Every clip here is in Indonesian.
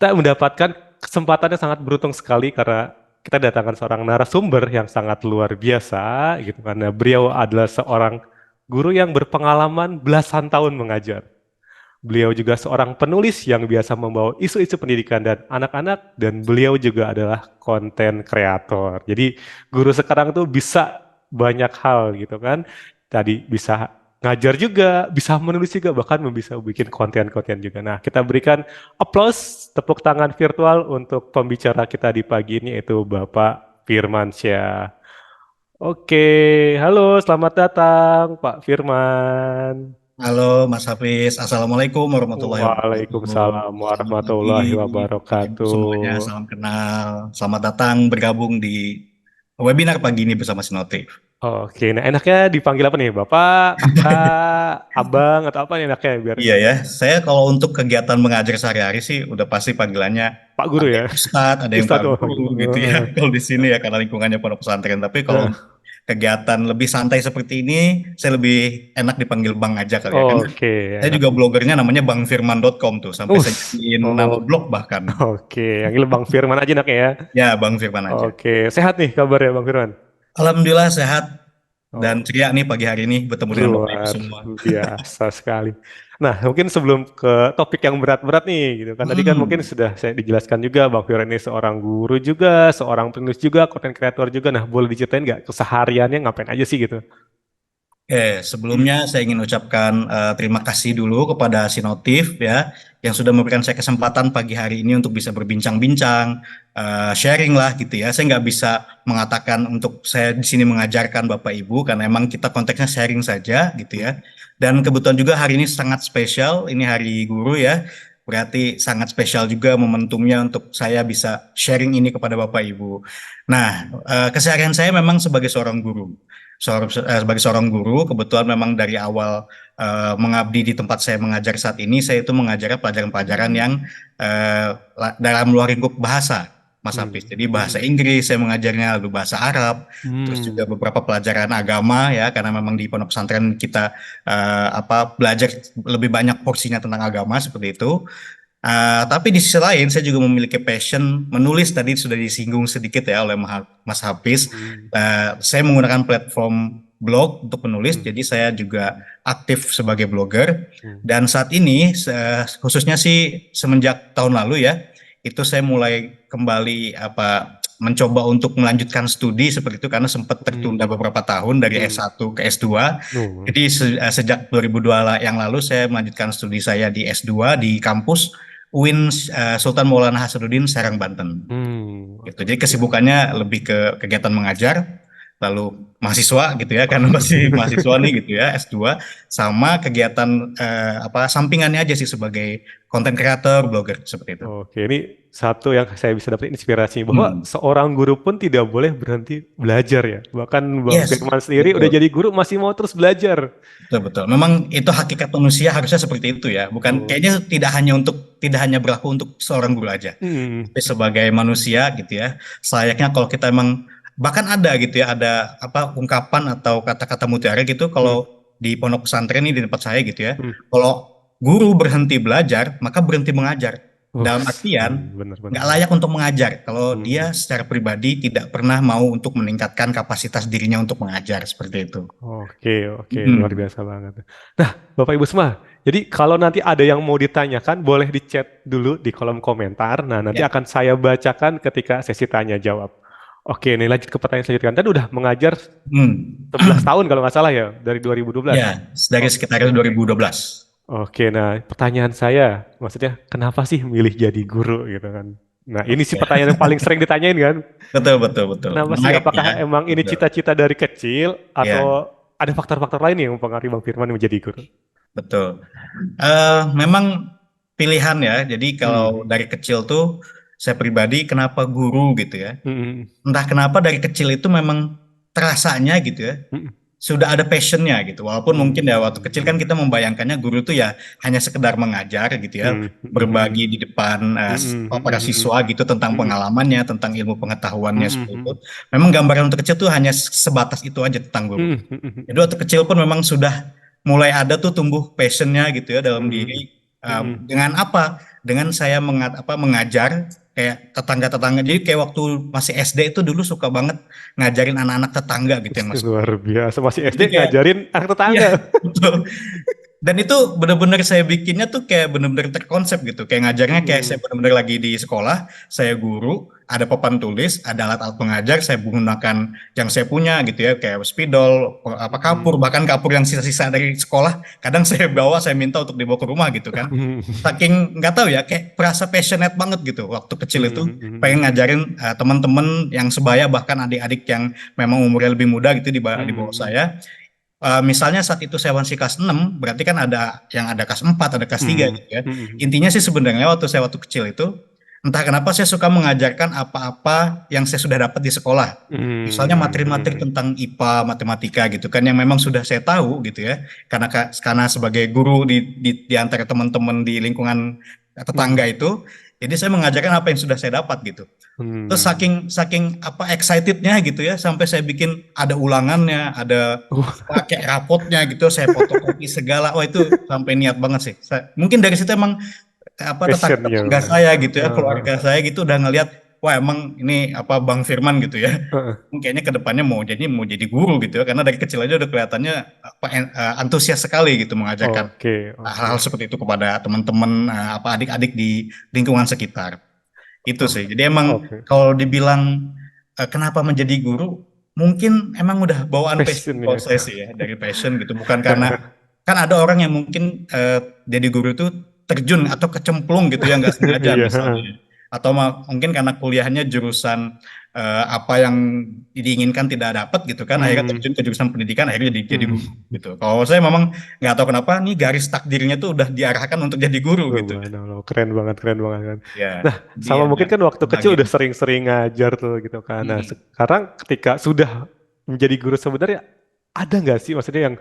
Kita mendapatkan kesempatan yang sangat beruntung sekali karena kita datangkan seorang narasumber yang sangat luar biasa gitu karena beliau adalah seorang guru yang berpengalaman belasan tahun mengajar. Beliau juga seorang penulis yang biasa membawa isu-isu pendidikan dan anak-anak dan beliau juga adalah konten kreator. Jadi guru sekarang tuh bisa banyak hal gitu kan. Tadi bisa ngajar juga, bisa menulis juga, bahkan bisa bikin konten-konten juga. Nah, kita berikan applause, tepuk tangan virtual untuk pembicara kita di pagi ini yaitu Bapak Firmansyah. Oke, halo, selamat datang Pak Firman. Halo Mas Hafiz, Assalamualaikum warahmatullahi wabarakatuh. Waalaikumsalam Selamat pagi, warahmatullahi Bapak Ibu semuanya, wabarakatuh. salam kenal. Selamat datang bergabung di webinar pagi ini bersama Sinotif. Oke, nah enaknya dipanggil apa nih? Bapak, kakak, abang, atau apa nih enaknya biar Iya ya, saya kalau untuk kegiatan mengajar sehari-hari sih udah pasti panggilannya Pak Guru ada ya? yang Ustadz, ada yang Pak Ustadz, oh Guru gitu. gitu ya. Kalau di sini ya karena lingkungannya pondok pesantren. Tapi kalau untuk Nah, kegiatan lebih santai seperti ini, saya lebih enak dipanggil Bang aja kali ya. Karena oke, saya enak. juga blogernya namanya bangfirman.com tuh, sampai saya jadiin nama Oh, blog bahkan. oke. Yang ini Bang Firman aja enaknya ya. Ya, Bang Firman aja. Oke, sehat nih kabarnya Bang Firman? Alhamdulillah sehat dan Oh, ceria nih pagi hari ini bertemu dengan Bapak Ibu luar semua. biasa sekali. Nah, mungkin sebelum ke topik yang berat-berat nih, gitu kan. Tadi kan mungkin Hmm. sudah saya dijelaskan juga, Bang Fiore ini seorang guru juga, seorang penulis juga, konten kreator juga. Nah, boleh diceritain nggak kesehariannya ngapain aja sih gitu? Sebelumnya saya ingin ucapkan terima kasih dulu kepada Sinotif ya yang sudah memberikan saya kesempatan pagi hari ini untuk bisa berbincang-bincang, sharing lah gitu ya. Saya nggak bisa mengatakan untuk saya di sini mengajarkan Bapak Ibu karena emang kita konteksnya sharing saja gitu ya. Dan kebetulan juga hari ini sangat spesial, ini Hari Guru ya. Berarti sangat spesial juga momentumnya untuk saya bisa sharing ini kepada Bapak Ibu. Nah, keseharian saya memang sebagai seorang guru. Sebagai seorang guru, kebetulan memang dari awal mengabdi di tempat saya mengajar saat ini, saya itu mengajar pelajaran-pelajaran yang dalam luar lingkup bahasa, Mas Hafiz. Hmm, Jadi bahasa hmm, Inggris saya mengajarnya, lalu bahasa Arab, terus juga hmm, beberapa pelajaran agama ya, karena memang di pondok pesantren kita belajar lebih banyak porsinya tentang agama seperti itu. Tapi di sisi lain saya juga memiliki passion menulis tadi sudah disinggung sedikit ya oleh Mas Hafiz. hmm, Saya menggunakan platform blog untuk menulis, hmm, jadi saya juga aktif sebagai blogger. hmm, Dan saat ini khususnya sih semenjak tahun lalu ya, itu saya mulai kembali mencoba untuk melanjutkan studi seperti itu karena sempat tertunda hmm, beberapa tahun dari hmm, S1 ke S2. hmm, Jadi sejak 2002 yang lalu saya melanjutkan studi saya di S2 di kampus UIN Sultan Maulana Hasanuddin Serang Banten. Gitu. Jadi oke. kesibukannya lebih ke kegiatan mengajar, lalu mahasiswa gitu ya, karena masih mahasiswa nih gitu ya, S2, sama kegiatan sampingannya aja sih sebagai content creator, blogger seperti itu. Oke, ini satu yang saya bisa dapat inspirasi bahwa Hmm. seorang guru pun tidak boleh berhenti belajar ya. Bahkan Bang Yes, Firman sendiri udah betul. jadi guru masih mau terus belajar. Betul, betul. Memang itu hakikat manusia harusnya seperti itu ya. Bukan Oh. kayaknya tidak hanya berlaku untuk seorang guru aja. Hmm. Tapi sebagai manusia gitu ya, selayaknya kalau kita emang bahkan ada gitu ya, ada ungkapan atau kata-kata mutiara gitu kalau Hmm. di pondok pesantren ini di tempat saya gitu ya. Hmm. Kalau guru berhenti belajar, maka berhenti mengajar. Oh, Dalam artian benar-benar. nggak layak untuk mengajar kalau dia Hmm. secara pribadi tidak pernah mau untuk meningkatkan kapasitas dirinya untuk mengajar seperti itu. Oke, oke, luar Hmm. biasa banget. Nah, Bapak Ibu semua, jadi kalau nanti ada yang mau ditanyakan, boleh di chat dulu di kolom komentar. Nah, nanti Ya. akan saya bacakan ketika sesi tanya jawab. Oke, nih lanjut ke pertanyaan selanjutnya. Tadi udah mengajar Hmm. 11 tahun kalau nggak salah ya, dari 2012. Ya, dari sekitar Oke. 2012. Oke, nah pertanyaan saya, maksudnya kenapa sih milih jadi guru gitu kan? Nah, ini sih Oke. pertanyaan yang paling sering ditanyain kan. Betul, betul, betul. Kenapa sih? Menarik Apakah ya. emang ini Betul. cita-cita dari kecil atau Ya, ada faktor-faktor lain yang mempengaruhi Bang Firman menjadi guru? betul. Memang pilihan ya. Jadi kalau Hmm. dari kecil tuh saya pribadi kenapa guru gitu ya. Hmm. Entah kenapa dari kecil itu memang terasanya gitu ya. Hmm. Sudah ada passionnya gitu. Walaupun mungkin ya waktu kecil kan Hmm. kita membayangkannya guru tuh ya hanya sekedar mengajar gitu ya. Hmm. Berbagi Hmm. di depan Hmm. para Hmm. siswa gitu tentang Hmm. pengalamannya, tentang ilmu pengetahuannya seperti itu. Hmm. Memang gambaran untuk kecil tuh hanya sebatas itu aja tentang guru. Hmm. Jadi waktu kecil pun memang sudah mulai ada tuh tumbuh passionnya gitu ya dalam Hmm. diri. Mm-mm. Dengan apa? Dengan saya mengajar kayak tetangga-tetangga. Jadi kayak waktu masih SD itu dulu suka banget ngajarin anak-anak tetangga gitu yang masuk. Luar biasa, masih SD Jadi kayak ngajarin anak iya tetangga. betul. Dan itu bener-bener saya bikinnya tuh kayak bener-bener terkonsep gitu. Kayak ngajarnya kayak saya Mm-mm. bener-bener lagi di sekolah, saya guru, ada papan tulis, ada alat-alat pengajar, saya menggunakan yang saya punya gitu ya, kayak spidol, apa kapur, Mm-mm. bahkan kapur yang sisa-sisa dari sekolah, kadang saya bawa, saya minta untuk dibawa ke rumah gitu kan. Saking nggak tahu ya, kayak perasa passionate banget gitu waktu kecil itu, pengen Mm-mm. ngajarin teman-teman yang sebaya bahkan adik-adik yang memang umurnya lebih muda gitu di bawah Mm-mm. saya. Misalnya saat itu saya masih kelas 6, berarti kan ada yang ada kelas 4, ada kelas 3 Mm-mm. gitu ya. Mm-mm. Intinya sih sebenarnya waktu kecil itu, entah kenapa saya suka mengajarkan apa-apa yang saya sudah dapat di sekolah. Misalnya materi-materi Mm-mm. tentang IPA, matematika gitu kan, yang memang sudah saya tahu gitu ya. Karena sebagai guru di antara teman-teman di lingkungan tetangga Mm-mm. itu, jadi saya mengajarkan apa yang sudah saya dapat gitu. Terus Mm-mm. saking saking apa excitednya gitu ya, sampai saya bikin ada ulangannya, ada pakai rapotnya gitu, saya fotokopi segala. Oh itu sampai niat banget sih. Mungkin dari situ emang apa Passionnya. tetangga saya gitu ya, Uh, keluarga saya gitu udah ngelihat, wah emang ini apa Bang Firman gitu ya. uh, Kayaknya kedepannya mau jadi guru gitu ya, karena dari kecil aja udah kelihatannya apa antusias sekali gitu mengajarkan oke, oke, hal-hal seperti itu kepada teman-teman apa adik-adik di lingkungan sekitar. Itu oh, sih. Jadi emang oke. kalau dibilang kenapa menjadi guru, mungkin emang udah bawaan passion kalau Passionnya. saya sih ya dari passion gitu. Bukan karena kan ada orang yang mungkin jadi guru itu terjun atau kecemplung gitu ya nggak sengaja Iya. misalnya. Atau mungkin karena kuliahnya jurusan apa yang diinginkan tidak dapat gitu kan, akhirnya Hmm. terjun ke jurusan pendidikan akhirnya jadi Hmm. guru gitu. Kalau saya memang nggak tahu kenapa nih garis takdirnya tuh udah diarahkan untuk jadi guru gitu. Subhanallah, keren banget, keren banget kan. Ya, Nah, jadi sama ada mungkin kan waktu kecil udah bagian. sering-sering ngajar tuh gitu kan. Nah, sekarang ketika sudah menjadi guru sebenarnya ada nggak sih maksudnya yang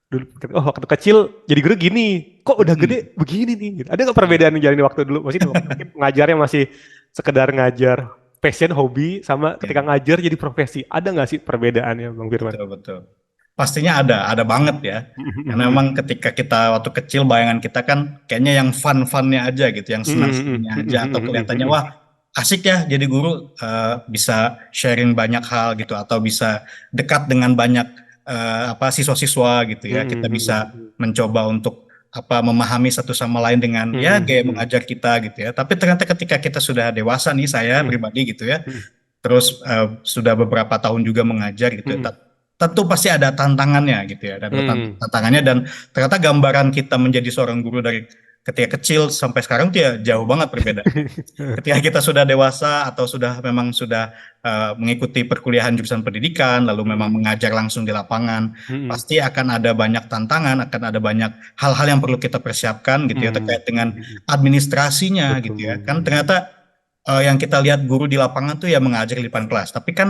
dulu oh waktu kecil jadi guru gini, kok udah gede Mm-mm. begini nih gitu. Ada nggak Iya. perbedaan yang jalanin waktu dulu? Maksudnya waktu mungkin ngajarnya masih sekedar ngajar passion hobi sama ketika Ya, ngajar jadi profesi. Ada nggak sih perbedaannya Bang Firman? betul betul. Pastinya ada banget ya. Karena memang ketika kita waktu kecil bayangan kita kan kayaknya yang fun-funnya aja gitu, yang senang-senangnya aja atau kelihatannya wah asik ya jadi guru bisa sharing banyak hal gitu atau bisa dekat dengan banyak apa siswa-siswa gitu ya. Kita bisa mencoba untuk apa memahami satu sama lain dengan ya gaya mengajar kita gitu ya. Tapi ternyata ketika kita sudah dewasa nih saya pribadi gitu ya, terus sudah beberapa tahun juga mengajar gitu ya. Tentu pasti ada tantangannya gitu ya, ada tantangannya dan ternyata gambaran kita menjadi seorang guru dari ketika kecil sampai sekarang tuh ya jauh banget perbedaannya. Ketika kita sudah dewasa atau sudah mengikuti perkuliahan jurusan pendidikan, lalu memang mengajar langsung di lapangan, pasti akan ada banyak tantangan, akan ada banyak hal-hal yang perlu kita persiapkan gitu ya terkait dengan administrasinya Betul gitu ya. Kan banget. ternyata yang kita lihat guru di lapangan tuh ya mengajar di depan kelas, tapi kan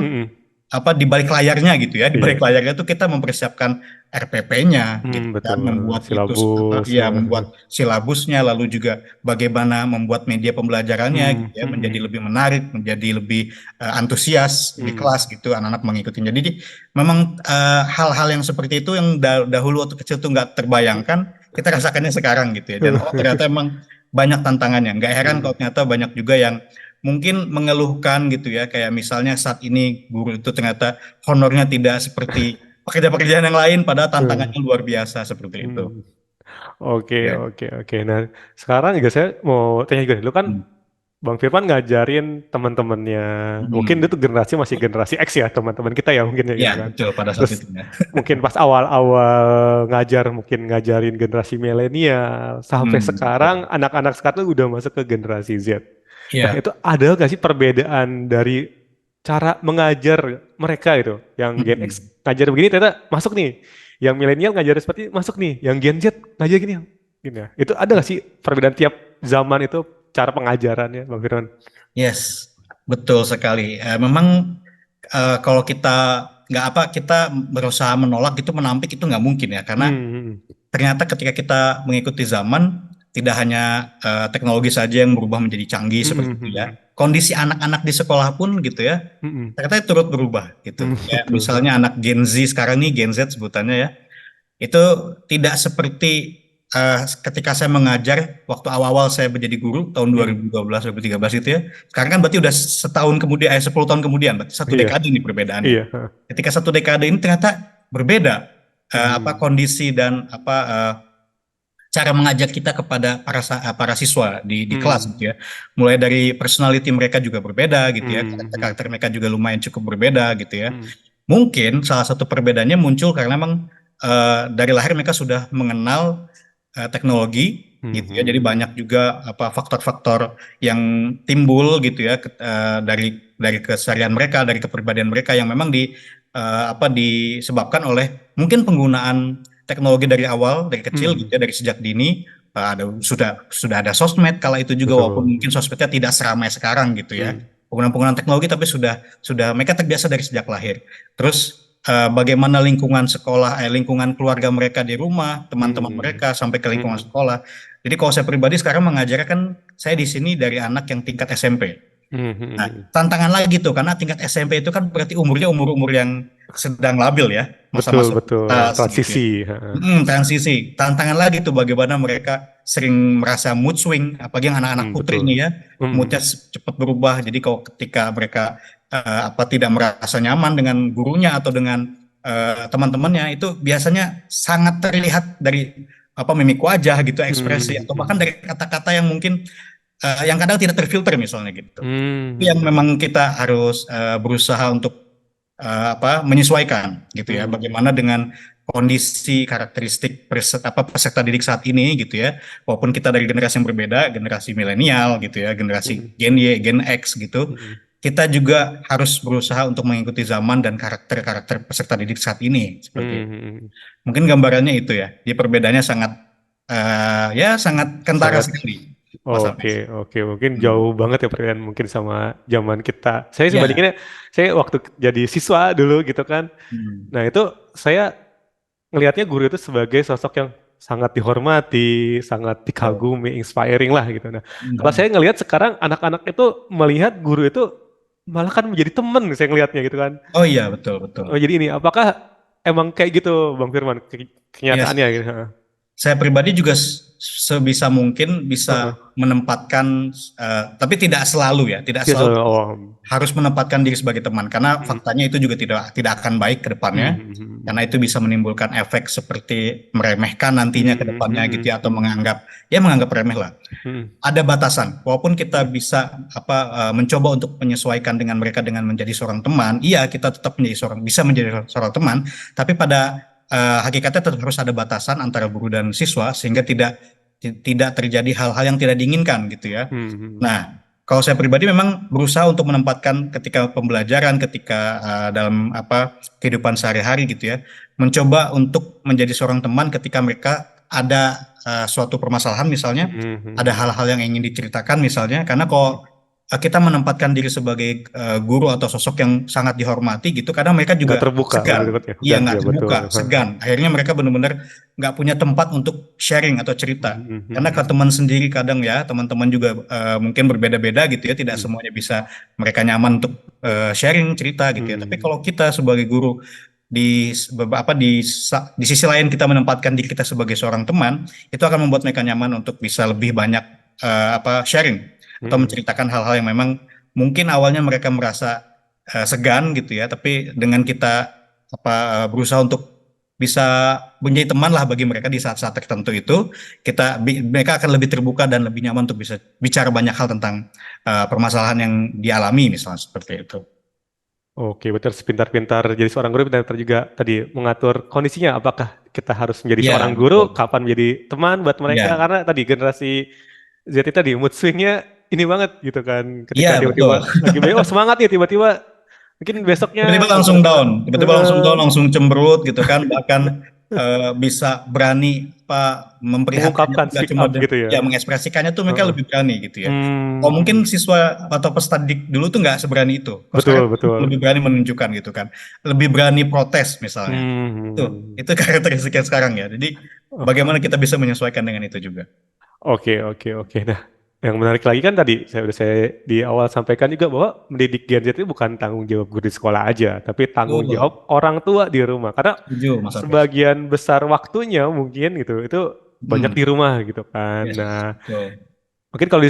apa di balik layarnya gitu ya, di balik Iya. layarnya tuh kita mempersiapkan RPP-nya gitu kan, Betul. membuat itu apa Silabus. ya, membuat silabusnya, lalu juga bagaimana membuat media pembelajarannya gitu ya menjadi lebih menarik, menjadi lebih antusias di kelas gitu anak-anak mengikuti. Jadi memang hal-hal yang seperti itu yang dahulu waktu kecil tuh nggak terbayangkan, kita rasakannya sekarang gitu ya. Dan oh ternyata emang banyak tantangannya. Nggak heran kalau ternyata banyak juga yang mungkin mengeluhkan gitu ya, kayak misalnya saat ini guru itu ternyata honornya tidak seperti pekerjaan-pekerjaan yang lain, padahal tantangannya luar biasa seperti itu. Oke, Ya. oke, oke. Nah, sekarang juga saya mau tanya juga, lu kan Hmm. Bang Firman ngajarin teman-temannya, mungkin Hmm. itu generasi masih generasi X ya, teman-teman kita ya mungkin ya Ya, gitu kan. betul pada saat Terus itu ya. mungkin pas awal-awal ngajar, mungkin ngajarin generasi milenial, sampai sekarang Betul. anak-anak sekarang tuh udah masuk ke generasi Z. Nah, Ya. itu ada nggak sih perbedaan dari cara mengajar mereka itu? Yang Gen X Hmm. ngajar begini ternyata masuk nih. Yang milenial ngajar seperti ini, masuk nih. Yang Gen Z ngajar gini. Gini ya. Itu ada nggak sih perbedaan tiap zaman itu cara pengajarannya, Bang Firman? Yes, betul sekali. Memang kalau kita nggak apa kita berusaha menolak itu menampik itu nggak mungkin ya, karena Hmm, ternyata ketika kita mengikuti zaman, tidak hanya teknologi saja yang berubah menjadi canggih hmm, seperti hmm, itu hmm, ya. hmm, Kondisi anak-anak di sekolah pun gitu ya, hmm, ternyata turut berubah gitu. Kayak betul. misalnya anak Gen Z sekarang nih, Gen Z sebutannya ya, itu tidak seperti ketika saya mengajar waktu awal-awal saya menjadi guru tahun Hmm. 2012 2013 itu ya. Sekarang kan berarti udah setahun kemudian 10 tahun kemudian, berarti satu Iya, dekade ini perbedaannya. iya. Heeh. Ketika satu dekade ini ternyata berbeda apa Hmm. kondisi dan apa cara mengajak kita kepada para siswa di kelas Hmm. gitu ya. Mulai dari personality mereka juga berbeda gitu ya. Hmm. Karakter-karakter mereka juga lumayan cukup berbeda gitu ya. Hmm. Mungkin salah satu perbedaannya muncul karena memang dari lahir mereka sudah mengenal teknologi Hmm. gitu ya. Jadi Hmm. banyak juga apa faktor-faktor yang timbul gitu ya dari keseharian mereka, dari kepribadian mereka yang memang apa disebabkan oleh mungkin penggunaan teknologi dari awal, dari kecil gitu Hmm. ya, dari sejak dini sudah ada sosmed kala itu juga walaupun Betul. mungkin sosmednya tidak seramai sekarang gitu ya. Hmm. Penggunaan-penggunaan teknologi tapi sudah mereka terbiasa dari sejak lahir. Terus bagaimana lingkungan keluarga mereka di rumah, teman-teman Hmm. mereka sampai ke lingkungan Hmm. sekolah. Jadi kalau saya pribadi sekarang mengajarkan saya di sini dari anak yang tingkat SMP. Hmm. Nah, Hmm. tantangan lagi tuh karena tingkat SMP itu kan berarti umurnya umur-umur yang sedang labil ya, Betul, masa-masa betul. pubertas gitu ya. Transisi. Heeh. Transisi. Tantangan lagi tuh bagaimana mereka sering merasa mood swing, apalagi yang anak-anak Hmm. putri Betul. ini ya, moodnya Hmm. cepat berubah. Jadi kalau ketika mereka apa tidak merasa nyaman dengan gurunya atau dengan teman-temannya, itu biasanya sangat terlihat dari apa mimik wajah gitu, ekspresi Hmm. atau bahkan Hmm. dari kata-kata yang mungkin yang kadang tidak terfilter misalnya gitu. Itu yang Hmm. memang kita harus berusaha untuk apa menyesuaikan gitu ya. Hmm. Bagaimana dengan kondisi karakteristik peserta didik saat ini gitu ya. Walaupun kita dari generasi yang berbeda, generasi milenial gitu ya, generasi Hmm. Gen Y, Gen X gitu. Hmm. Kita juga harus berusaha untuk mengikuti zaman dan karakter-karakter peserta didik saat ini seperti itu. Hmm. Mungkin gambarannya itu ya. Jadi perbedaannya sangat ya sangat kentara Sangat. sekali Mas Oke, Ames. oke. Mungkin Hmm. jauh banget ya perbedaan mungkin sama zaman kita. Saya Ya. sebandinginnya, saya waktu jadi siswa dulu gitu kan. Hmm. Nah itu saya ngelihatnya guru itu sebagai sosok yang sangat dihormati, sangat Betul. dikagumi, inspiring lah gitu. Nah, kalau saya Hmm. ngelihat sekarang anak-anak itu melihat guru itu malah kan menjadi teman saya ngelihatnya gitu kan. Oh iya, betul, betul. Oh, jadi ini, apakah emang kayak gitu Bang Firman Iya, kenyataannya gitu? saya pribadi juga sebisa mungkin bisa Heeh. menempatkan, tapi tidak selalu ya, tidak Iya, selalu oh. harus menempatkan diri sebagai teman karena Hmm. faktanya itu juga tidak tidak akan baik ke Hmm. depannya Hmm. karena itu bisa menimbulkan efek seperti meremehkan nantinya ke Hmm. depannya gitu Hmm. ya atau menganggap remeh lah. Hmm. Ada batasan. Walaupun kita Hmm. bisa mencoba untuk menyesuaikan dengan mereka dengan menjadi seorang teman, iya kita tetap bisa menjadi seorang teman, tapi pada hakikatnya tetap harus ada batasan antara guru dan siswa sehingga tidak terjadi hal-hal yang tidak diinginkan gitu ya. Hmm. Hmm. Nah, kalau saya pribadi memang berusaha untuk menempatkan ketika pembelajaran, ketika dalam apa kehidupan sehari-hari gitu ya, mencoba untuk menjadi seorang teman ketika mereka ada suatu permasalahan misalnya, Hmm. ada Hmm. hal-hal yang ingin diceritakan misalnya, karena Hmm. kalau kita menempatkan diri sebagai guru atau sosok yang sangat dihormati gitu, kadang mereka Nggak juga terbuka lebih segan, tepatnya. iya Dan nggak ya betul. terbuka, segan. Akhirnya mereka benar-benar nggak punya tempat untuk sharing atau Hmm. cerita. Hmm. Karena ke Hmm. teman sendiri kadang ya, teman-teman juga mungkin berbeda-beda gitu ya, tidak Hmm. semuanya bisa mereka nyaman untuk sharing cerita gitu ya. Tapi Hmm. kalau kita sebagai guru di sisi lain kita menempatkan diri kita sebagai seorang teman, itu akan membuat mereka nyaman untuk bisa lebih banyak apa sharing atau Hmm. menceritakan hal-hal yang memang mungkin awalnya mereka merasa segan gitu ya, tapi dengan kita apa berusaha untuk bisa menjadi teman lah bagi mereka di saat-saat tertentu itu, mereka akan lebih terbuka dan lebih nyaman untuk bisa bicara banyak hal tentang permasalahan yang dialami misalnya seperti itu. Oke, betul. Sepintar-pintar jadi seorang guru, pintar juga tadi mengatur kondisinya. Apakah kita harus menjadi seorang Iya, guru, betul. kapan menjadi teman buat mereka? Iya, Karena tadi generasi Z itu tadi mood swingnya ini banget gitu kan. Ketika iya tiba-tiba betul. lagi oh semangat nih, tiba-tiba mungkin besoknya Tiba-tiba langsung beberapa down, tiba-tiba eh, langsung down, langsung cemberut gitu kan, bahkan bisa berani apa memperlihatkannya tuh mengungkapkan nggak speak cuma up gitu ya. ya mengekspresikannya tuh mereka Heeh. lebih berani gitu ya. Oh mungkin Hmm, siswa atau peserta dulu tuh nggak seberani itu. Kalau sekarang betul, betul. lebih berani menunjukkan gitu kan, lebih berani protes misalnya. Hmm. Itu karakteristiknya sekarang ya. Jadi Oh, bagaimana kita bisa menyesuaikan dengan itu juga. oke, oke, oke. Nah, yang menarik lagi kan tadi saya di awal sampaikan juga bahwa mendidik Gen Z itu bukan tanggung jawab guru di sekolah aja, tapi tanggung jawab Betul, orang tua di rumah. Karena setuju Mas Hafiz. sebagian besar waktunya mungkin gitu, itu banyak di Hmm. rumah gitu kan. Yes, Nah, betul. mungkin kalau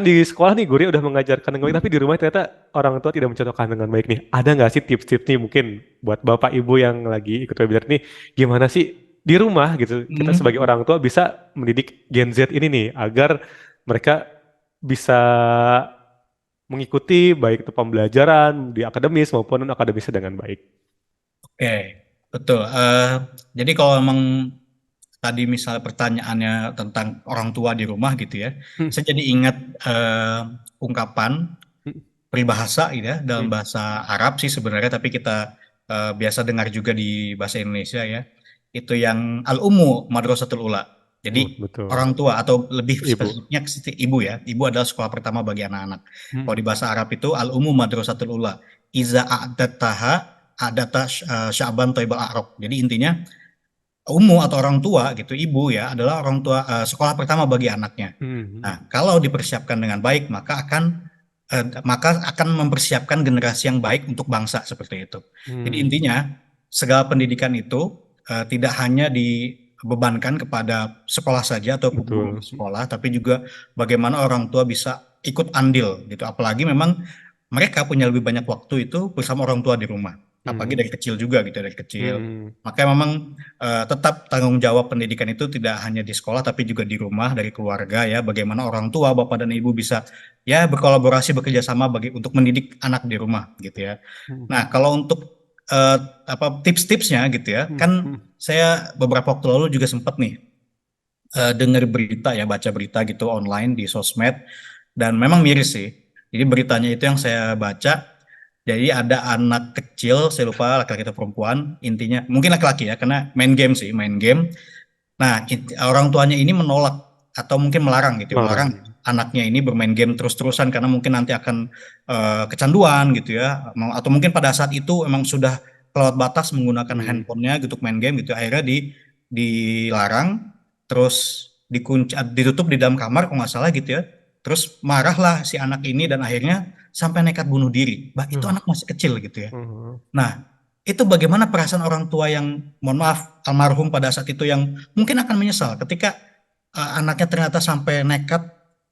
di sekolah nih gurunya udah mengajarkan dengan baik, tapi di rumah ternyata orang tua tidak mencontohkan dengan baik nih. Ada nggak sih tips-tips nih mungkin buat bapak ibu yang lagi ikut webinar nih, gimana sih di rumah gitu kita sebagai Hmm. orang tua bisa mendidik Gen Z ini nih agar mereka bisa mengikuti baik itu pembelajaran di akademis maupun akademisnya dengan baik. Oke, betul. Jadi kalau memang tadi misalnya pertanyaannya tentang orang tua di rumah gitu ya, Hmm, saya jadi ingat ungkapan hmm, peribahasa gitu ya dalam hmm. bahasa Arab sih sebenarnya, tapi kita biasa dengar juga di bahasa Indonesia ya. Itu yang al-ummu madrasatul ula. Jadi Betul. orang tua atau lebih Ibu. spesifiknya ibu ya. Ibu adalah sekolah pertama bagi anak-anak. Kalau Hmm, di bahasa Arab itu al-ummu madrasatul ula. Iza a'dataha adata sya'ban thaibal a'raq. Jadi intinya ummu atau orang tua gitu, ibu ya adalah orang tua sekolah pertama bagi anaknya. hmm, Nah, kalau dipersiapkan dengan baik, maka akan mempersiapkan generasi yang baik untuk bangsa seperti itu. Jadi hmm. intinya segala pendidikan itu tidak hanya dibebankan kepada sekolah saja atau guru Betul. di sekolah, tapi juga bagaimana orang tua bisa ikut andil gitu. Apalagi memang mereka punya lebih banyak waktu itu bersama orang tua di rumah. Apalagi Hmm, dari kecil juga gitu, dari kecil. hmm. Makanya memang tetap tanggung jawab pendidikan itu tidak hanya di sekolah tapi juga di rumah dari keluarga ya. Bagaimana orang tua, bapak dan ibu bisa ya berkolaborasi bekerja sama untuk mendidik anak di rumah gitu ya. Hmm, Nah, kalau untuk eh, apa tips-tipsnya gitu ya, hmm, kan hmm, saya beberapa waktu lalu juga sempat nih dengar berita ya, baca berita gitu online di sosmed dan memang miris sih. Jadi beritanya itu yang saya baca, jadi ada anak kecil, saya lupa laki-laki atau perempuan, intinya mungkin laki-laki ya, karena main game sih, main game. Nah, orang tuanya ini menolak atau mungkin melarang gitu, ya, melarang Orang. anaknya ini bermain game terus-terusan karena mungkin nanti akan kecanduan gitu ya, atau mungkin pada saat itu emang sudah kelewat batas menggunakan Hmm, handphonenya gitu main game gitu, akhirnya dilarang, terus dikunci, ditutup di dalam kamar kalau nggak salah gitu ya, terus marahlah si anak ini dan akhirnya sampai nekat bunuh diri. Bah, itu anak masih kecil gitu ya. hmm, Nah, itu bagaimana perasaan orang tua yang, mohon maaf, almarhum pada saat itu yang mungkin akan menyesal ketika anaknya ternyata sampai nekat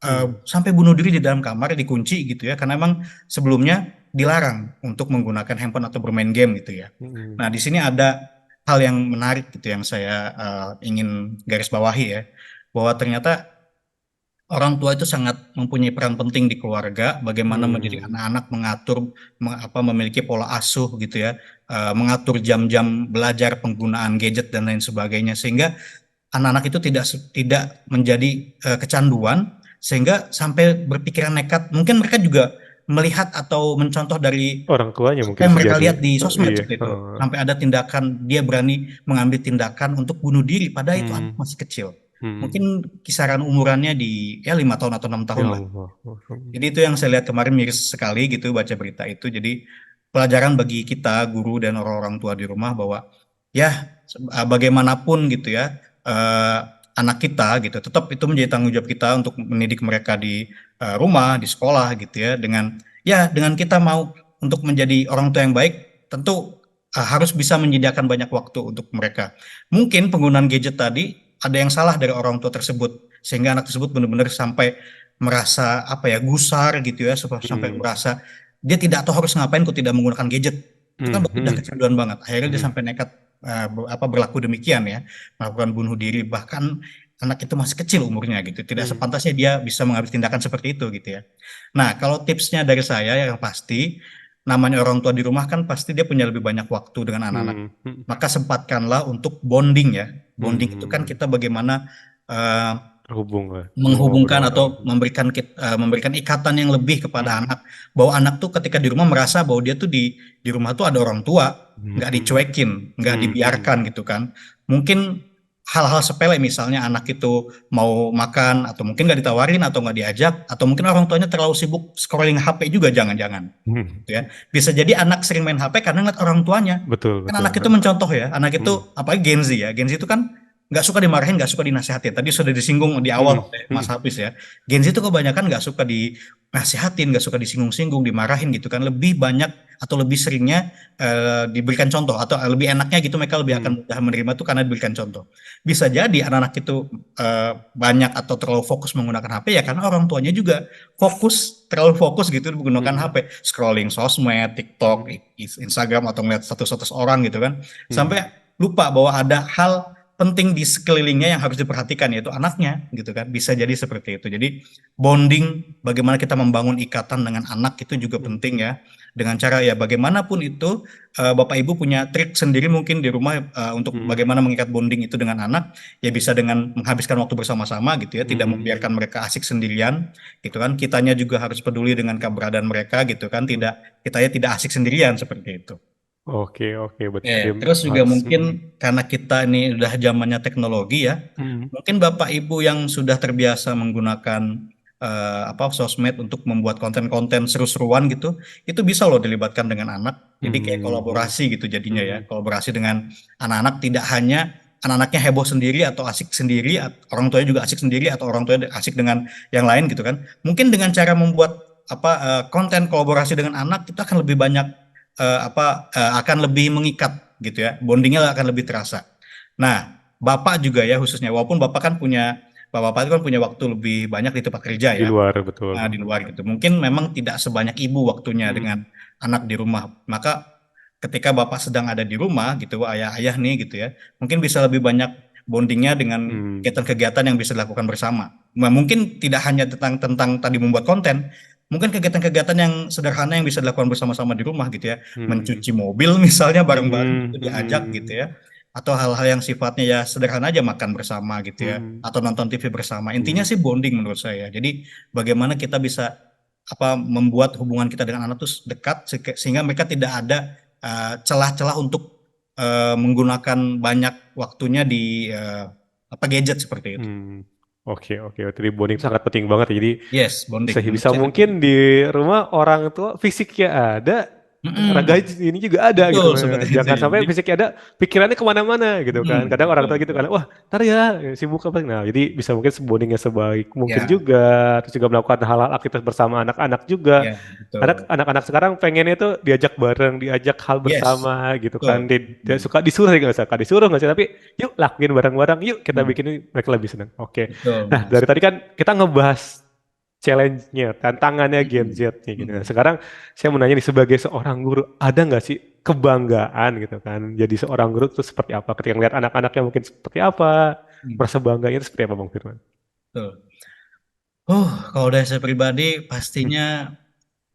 hmm, sampai bunuh diri di dalam kamar dikunci gitu ya, karena emang sebelumnya dilarang untuk menggunakan handphone atau bermain game gitu ya. hmm, Nah, di sini ada hal yang menarik gitu yang saya ingin garis bawahi ya, bahwa ternyata orang tua itu sangat mempunyai peran penting di keluarga, bagaimana mendidik hmm, anak-anak, mengatur, memiliki pola asuh gitu ya, mengatur jam-jam belajar, penggunaan gadget dan lain sebagainya, sehingga anak-anak itu tidak menjadi kecanduan, sehingga sampai berpikiran nekat. Mungkin mereka juga melihat atau mencontoh dari orang tuanya apa mungkin yang bisa mereka jadi. lihat di Oh, sosmed iya. seperti itu. Oh. Sampai ada tindakan, dia berani mengambil tindakan untuk bunuh diri, padahal itu anak Hmm, masih kecil. hmm. Mungkin kisaran umurannya di ya 5 tahun atau 6 tahun Ya lah. Allah. Jadi itu yang saya lihat kemarin miris sekali gitu baca berita itu. Jadi pelajaran bagi kita guru dan orang-orang tua di rumah bahwa ya bagaimanapun gitu ya eh, anak kita gitu tetap itu menjadi tanggung jawab kita untuk mendidik mereka di rumah, di sekolah gitu ya, dengan kita mau untuk menjadi orang tua yang baik tentu harus bisa menyediakan banyak waktu untuk mereka. Mungkin penggunaan gadget tadi ada yang salah dari orang tua tersebut sehingga anak tersebut benar-benar sampai merasa apa ya, gusar gitu ya, sampai Hmm, merasa dia tidak tahu harus ngapain kok tidak menggunakan gadget. Itu kan hmm, berarti udah hmm, kecanduan banget. Akhirnya dia hmm, sampai nekat berlaku demikian ya, melakukan bunuh diri, bahkan anak itu masih kecil umurnya gitu. Tidak hmm, sepantasnya dia bisa mengambil tindakan seperti itu gitu ya. Nah, kalau tipsnya dari saya yang pasti, namanya orang tua di rumah kan pasti dia punya lebih banyak waktu dengan anak-anak. hmm, hmm, Maka sempatkanlah untuk bonding ya. Bonding itu kan hmm. kita bagaimana eh, Terhubung lah, menghubungkan ngobrol-ngobrol. atau memberikan ikatan yang lebih kepada Hmm, anak, bahwa anak tuh ketika di rumah merasa bahwa dia tuh di rumah tuh ada orang tua, hmm, nggak hmm, dicuekin, nggak hmm, hmm, dibiarkan gitu kan. Mungkin hal-hal sepele misalnya anak itu mau makan atau mungkin nggak ditawarin atau nggak diajak, atau mungkin orang tuanya terlalu sibuk scrolling HP juga, jangan-jangan hmm. gitu ya. Bisa jadi anak sering main HP karena ngeliat orang tuanya. Betul, Kan betul. anak itu mencontoh ya, anak itu Hmm, apalagi Gen Z ya. Gen Z itu kan nggak suka dimarahin, nggak suka dinasehatin. Tadi sudah disinggung di awal Hmm, oleh Mas hmm, Hafiz ya. Gen Z itu kebanyakan nggak suka dinasihatin, nggak suka disinggung-singgung, dimarahin gitu kan. Lebih banyak atau lebih seringnya diberikan contoh, atau lebih enaknya gitu mereka lebih akan hmm, mudah menerima tuh karena diberikan contoh. Bisa jadi anak-anak itu banyak atau terlalu fokus menggunakan HP ya karena orang tuanya juga terlalu fokus gitu menggunakan hmm, HP, scrolling sosmed, TikTok, hmm, Instagram, atau ngeliat status-status orang gitu kan, hmm. sampai lupa bahwa ada hal penting di sekelilingnya yang harus diperhatikan, yaitu anaknya gitu kan. Bisa jadi seperti itu. Jadi bonding, bagaimana kita membangun ikatan dengan anak itu juga Hmm. penting ya, dengan cara ya bagaimanapun itu. Bapak Ibu punya trik sendiri mungkin di rumah untuk Hmm. bagaimana mengikat bonding itu dengan anak, ya bisa dengan menghabiskan waktu bersama-sama gitu ya, tidak Hmm. membiarkan mereka asik sendirian gitu kan. Kitanya juga harus peduli dengan keberadaan mereka gitu kan, Hmm. kitanya tidak asik sendirian seperti itu. Oke, oke, berarti Ya, tadi terus juga Mas. mungkin Hmm. karena kita ini udah zamannya teknologi ya, Hmm. mungkin Bapak Ibu yang sudah terbiasa menggunakan sosmed untuk membuat konten-konten seru-seruan gitu, itu bisa loh dilibatkan dengan anak. Jadi kayak Hmm. kolaborasi gitu jadinya ya, Hmm. kolaborasi dengan anak-anak, tidak hanya anak-anaknya heboh sendiri atau asik sendiri, orang tuanya juga asik sendiri atau orang tuanya asik dengan yang lain gitu kan. Mungkin dengan cara membuat konten kolaborasi dengan anak, kita akan lebih banyak akan lebih mengikat gitu ya, bondingnya akan lebih terasa. Nah, Bapak juga ya khususnya, walaupun Bapak itu kan punya waktu lebih banyak di tempat kerja Di ya, luar, betul. di luar gitu. Mungkin memang tidak sebanyak ibu waktunya Hmm. dengan anak di rumah. Maka ketika Bapak sedang ada di rumah gitu, ayah-ayah nih gitu ya, mungkin bisa lebih banyak bondingnya dengan Hmm. kegiatan-kegiatan yang bisa dilakukan bersama. Nah, mungkin tidak hanya tentang tentang tadi membuat konten, mungkin kegiatan-kegiatan yang sederhana yang bisa dilakukan bersama-sama di rumah gitu ya, Hmm. mencuci mobil misalnya bareng-bareng Hmm. itu diajak gitu Hmm. ya, atau hal-hal yang sifatnya ya sederhana aja, makan bersama gitu ya, Hmm. atau nonton TV bersama. Intinya Hmm. sih bonding menurut saya. Jadi bagaimana kita bisa membuat hubungan kita dengan anak itu dekat sehingga mereka tidak ada celah-celah untuk menggunakan banyak waktunya di gadget seperti itu. Hmm. Oke, oke. Tadi bonding sangat penting banget ya. Jadi Yes, bonding menurut sebisa saya itu mungkin penting. di rumah orang tua fisiknya ada, raga Mm-mm. ini juga ada gitu. Betul seperti itu Jangan ya. sampai Jadi fisiknya ada, pikirannya kemana-mana gitu kan. Kadang orang betul tua gitu betul. kan, wah ntar ya sibuk apa. Nah jadi bisa mungkin bondingnya sebaik mungkin Ya, juga. Terus juga melakukan hal-hal aktivitas bersama anak-anak juga. ya Karena betul. anak-anak sekarang pengennya itu diajak bareng, diajak hal Yes, bersama gitu kan. betul. Dia suka disuruh nggak suka disuruh nggak sih, tapi yuk lakuin bareng-bareng, yuk kita Hmm, bikin ini, mereka lebih senang. Oke. betul, Nah Mas. dari tadi kan kita ngebahas challenge-nya, tantangannya Gen Hmm, Z nih gitu. Nah, hmm, sekarang saya mau nanya nih sebagai seorang guru, ada nggak sih kebanggaan gitu kan? Jadi seorang guru itu seperti apa? Ketika ngeliat anak-anaknya mungkin seperti apa? hmm, Merasa bangganya itu seperti apa Bang Firman? betul. Kalau dari saya pribadi, Hmm. pastinya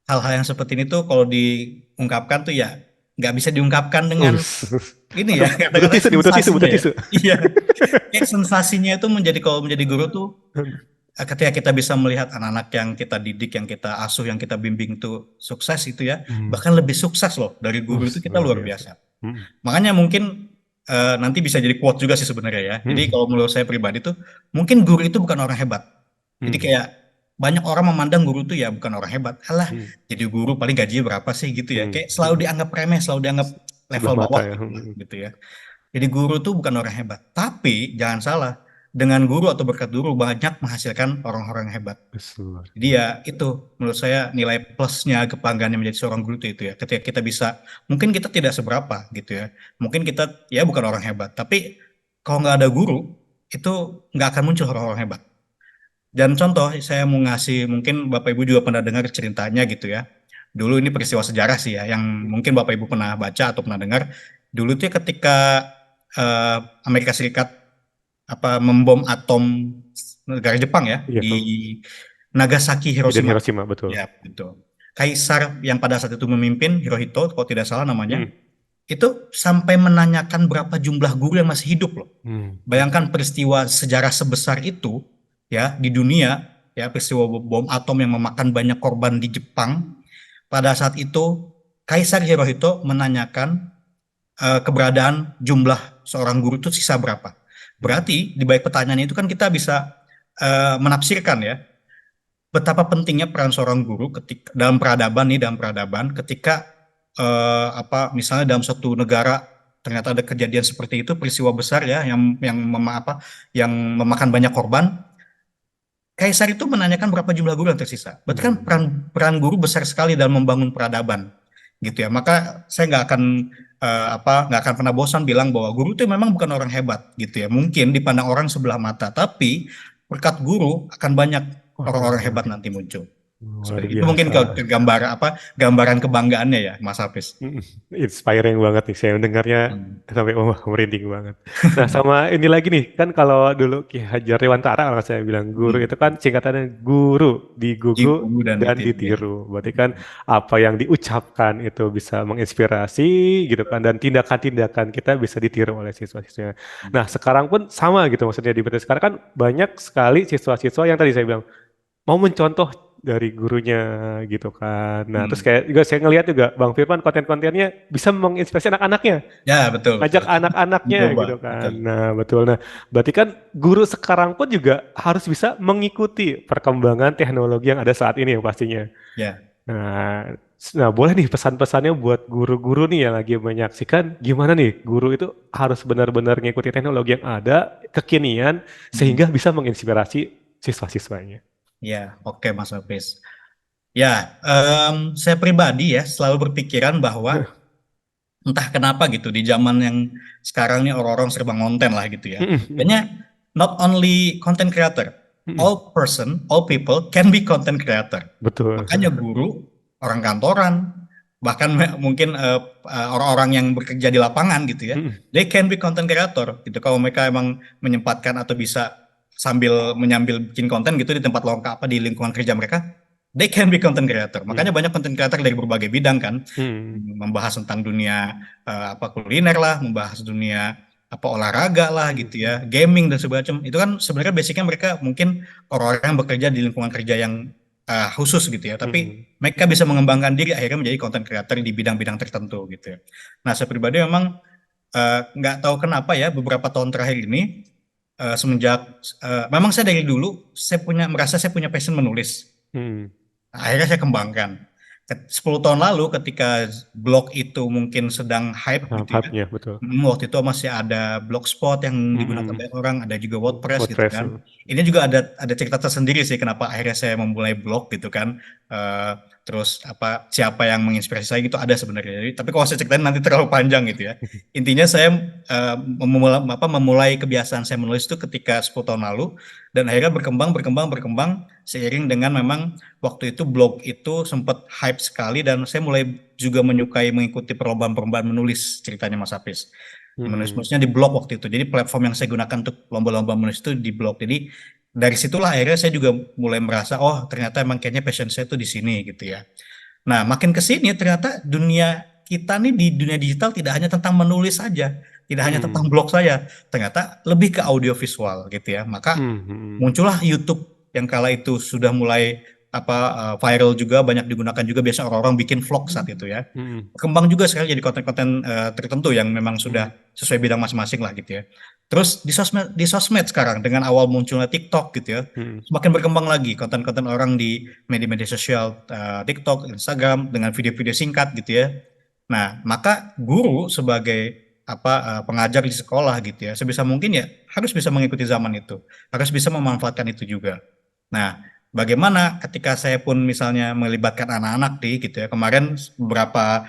hal-hal yang seperti ini tuh kalau diungkapkan tuh ya nggak bisa diungkapkan dengan Us. ini ya, Aduh, butuh kata-kata tisu nih, butuh tisu, sensasinya butuh ya. tisu. Iya, kayak sensasinya itu kalau menjadi guru tuh, ketika kita bisa melihat anak-anak yang kita didik, yang kita asuh, yang kita bimbing tuh sukses itu ya, Hmm. bahkan lebih sukses loh dari guru itu, kita Luar luar biasa. biasa. Hmm. Makanya mungkin nanti bisa jadi quote juga sih sebenarnya ya. Jadi Hmm. kalau menurut saya pribadi tuh, mungkin guru itu bukan orang hebat. Jadi Hmm. kayak banyak orang memandang guru tuh ya bukan orang hebat. Alah, Hmm. jadi guru paling gajinya berapa sih gitu ya. Hmm. Kayak selalu Hmm. dianggap remeh, selalu dianggap Sebelah level mata bawah ya. gitu lah, Hmm. gitu ya. Jadi guru tuh bukan orang hebat. Tapi jangan salah, dengan guru atau berkat guru banyak menghasilkan orang-orang yang hebat. Luar Jadi ya biasa. itu menurut saya nilai plusnya, kebanggaannya menjadi seorang guru itu ya. Ketika kita bisa, mungkin kita tidak seberapa gitu ya. Mungkin kita ya bukan orang hebat. Tapi kalau nggak ada guru, itu nggak akan muncul orang-orang hebat. Dan contoh, saya mau ngasih, mungkin Bapak Ibu juga pernah dengar ceritanya gitu ya. Dulu ini peristiwa sejarah sih ya, yang Hmm. mungkin Bapak Ibu pernah baca atau pernah dengar. Dulu tuh ketika eh, Amerika Serikat membom atom negara Jepang ya Iya, di Nagasaki, kejadian Hiroshima. Hiroshima betul. Ya, betul. Kaisar yang pada saat itu memimpin, Hirohito, kalau tidak salah namanya, Hmm. itu sampai menanyakan berapa jumlah guru yang masih hidup loh. Hmm. Bayangkan peristiwa sejarah sebesar itu ya di dunia, ya peristiwa bom atom yang memakan banyak korban di Jepang. Pada saat itu Kaisar Hirohito menanyakan keberadaan jumlah seorang guru itu sisa berapa. Hmm. Berarti di balik pertanyaan itu kan kita bisa menafsirkan ya betapa pentingnya peran seorang guru ketika dalam peradaban ketika misalnya dalam suatu negara ternyata ada kejadian seperti itu, peristiwa besar ya, yang memakan banyak korban. Kaisar itu menanyakan berapa jumlah guru yang tersisa. Berarti kan Hmm. peran guru besar sekali dalam membangun peradaban, gitu ya. Maka saya nggak akan pernah bosan bilang bahwa guru itu memang bukan orang hebat, gitu ya. Mungkin dipandang orang sebelah mata, tapi berkat guru akan banyak orang-orang Waduh, hebat nanti muncul. luar Seperti itu mungkin biasa. gambaran kebanggaannya ya, Mas Hafiz. Mm, Inspiring banget nih, saya mendengarnya Hmm. sampai merinding banget. Nah, sama ini lagi nih, kan kalau dulu Ki Hajar Dewantara, kalau saya bilang guru itu Hmm. kan singkatannya guru, digugu Jigu dan dan ditiru ya. ditiru. Berarti kan apa yang diucapkan itu bisa menginspirasi gitu kan, dan tindakan-tindakan kita bisa ditiru oleh siswa-siswa. Nah, sekarang pun sama gitu, maksudnya di BTS sekarang kan banyak sekali siswa-siswa yang tadi saya bilang mau mencontoh dari gurunya gitu kan. Nah, terus Hmm. kayak juga saya ngelihat juga Bang Firman konten-kontennya bisa menginspirasi anak-anaknya, Ya, betul, ngajak betul. anak-anaknya Mencoba, gitu kan. betul. Nah, betul. Nah, berarti kan guru sekarang pun juga harus bisa mengikuti perkembangan teknologi yang ada saat ini yang pastinya. Ya. Nah, nah boleh nih pesan-pesannya buat guru-guru nih yang lagi menyaksikan gimana nih guru itu harus benar-benar ngikuti teknologi yang ada, kekinian Hmm. sehingga bisa menginspirasi siswa-siswanya. Ya, oke Mas Hafiz. Ya, saya pribadi ya selalu berpikiran bahwa entah kenapa gitu di zaman yang sekarang nih orang-orang serba konten lah gitu ya. Mm-mm, mm-mm. Kayaknya not only content creator, Mm-mm. all people can be content creator. Betul. Makanya guru, orang kantoran, bahkan mungkin orang-orang yang bekerja di lapangan gitu ya, Mm-mm. they can be content creator gitu. Kalau mereka emang menyempatkan atau bisa sambil menyambil bikin konten gitu di tempat lengkap apa di lingkungan kerja mereka, they can be content creator. Makanya Mm. banyak content creator dari berbagai bidang kan, Mm. membahas tentang dunia kuliner lah, membahas dunia olahraga lah gitu Mm. ya, gaming dan sebagainya. Itu kan sebenarnya basicnya mereka mungkin orang-orang yang bekerja di lingkungan kerja yang khusus gitu ya, tapi Mm. mereka bisa mengembangkan diri akhirnya menjadi content creator di bidang-bidang tertentu gitu ya. Nah, saya pribadi memang nggak tahu kenapa ya beberapa tahun terakhir ini semenjak memang saya dari dulu merasa saya punya passion menulis. Mm. Nah, akhirnya saya kembangkan. 10 tahun lalu ketika blog itu mungkin sedang hype gitu ya. Hype-nya betul. Waktu itu masih ada Blogspot yang digunakan Mm. banyak orang, ada juga WordPress gitu WordPress. kan. Ini juga ada cerita tersendiri sih kenapa akhirnya saya memulai blog gitu kan. Eh, Terus siapa yang menginspirasi saya gitu ada sebenarnya. Tapi kalau saya ceritain nanti terlalu panjang gitu ya. Intinya saya memulai kebiasaan saya menulis itu ketika 10 tahun lalu dan akhirnya berkembang berkembang berkembang seiring dengan memang waktu itu blog itu sempat hype sekali dan saya mulai juga menyukai mengikuti perlombaan-perlombaan menulis ceritanya Mas Hafiz. Mm. Menulis-menulisnya di blog waktu itu. Jadi platform yang saya gunakan untuk lomba-lomba menulis itu di blog. Jadi dari situlah akhirnya saya juga mulai merasa oh ternyata emang kayaknya passion saya tuh di sini gitu ya. Nah, makin ke sini ternyata dunia kita nih di dunia digital tidak hanya tentang menulis saja, tidak hanya tentang Mm. blog saja, ternyata lebih ke audio visual gitu ya. Maka Mm. muncullah YouTube yang kala itu sudah mulai viral juga banyak digunakan juga biasanya orang-orang bikin vlog saat itu ya. Mm. Berkembang juga sekali jadi konten-konten tertentu yang memang Mm. sudah sesuai bidang masing-masing lah gitu ya. Terus di sosmed sekarang dengan awal munculnya TikTok gitu ya, Mm. semakin berkembang lagi konten-konten orang di media-media sosial TikTok, Instagram dengan video-video singkat gitu ya. Nah, maka guru sebagai pengajar di sekolah gitu ya, sebisa mungkin ya harus bisa mengikuti zaman itu, harus bisa memanfaatkan itu juga. Nah, bagaimana ketika saya pun misalnya melibatkan anak-anak gitu ya, kemarin beberapa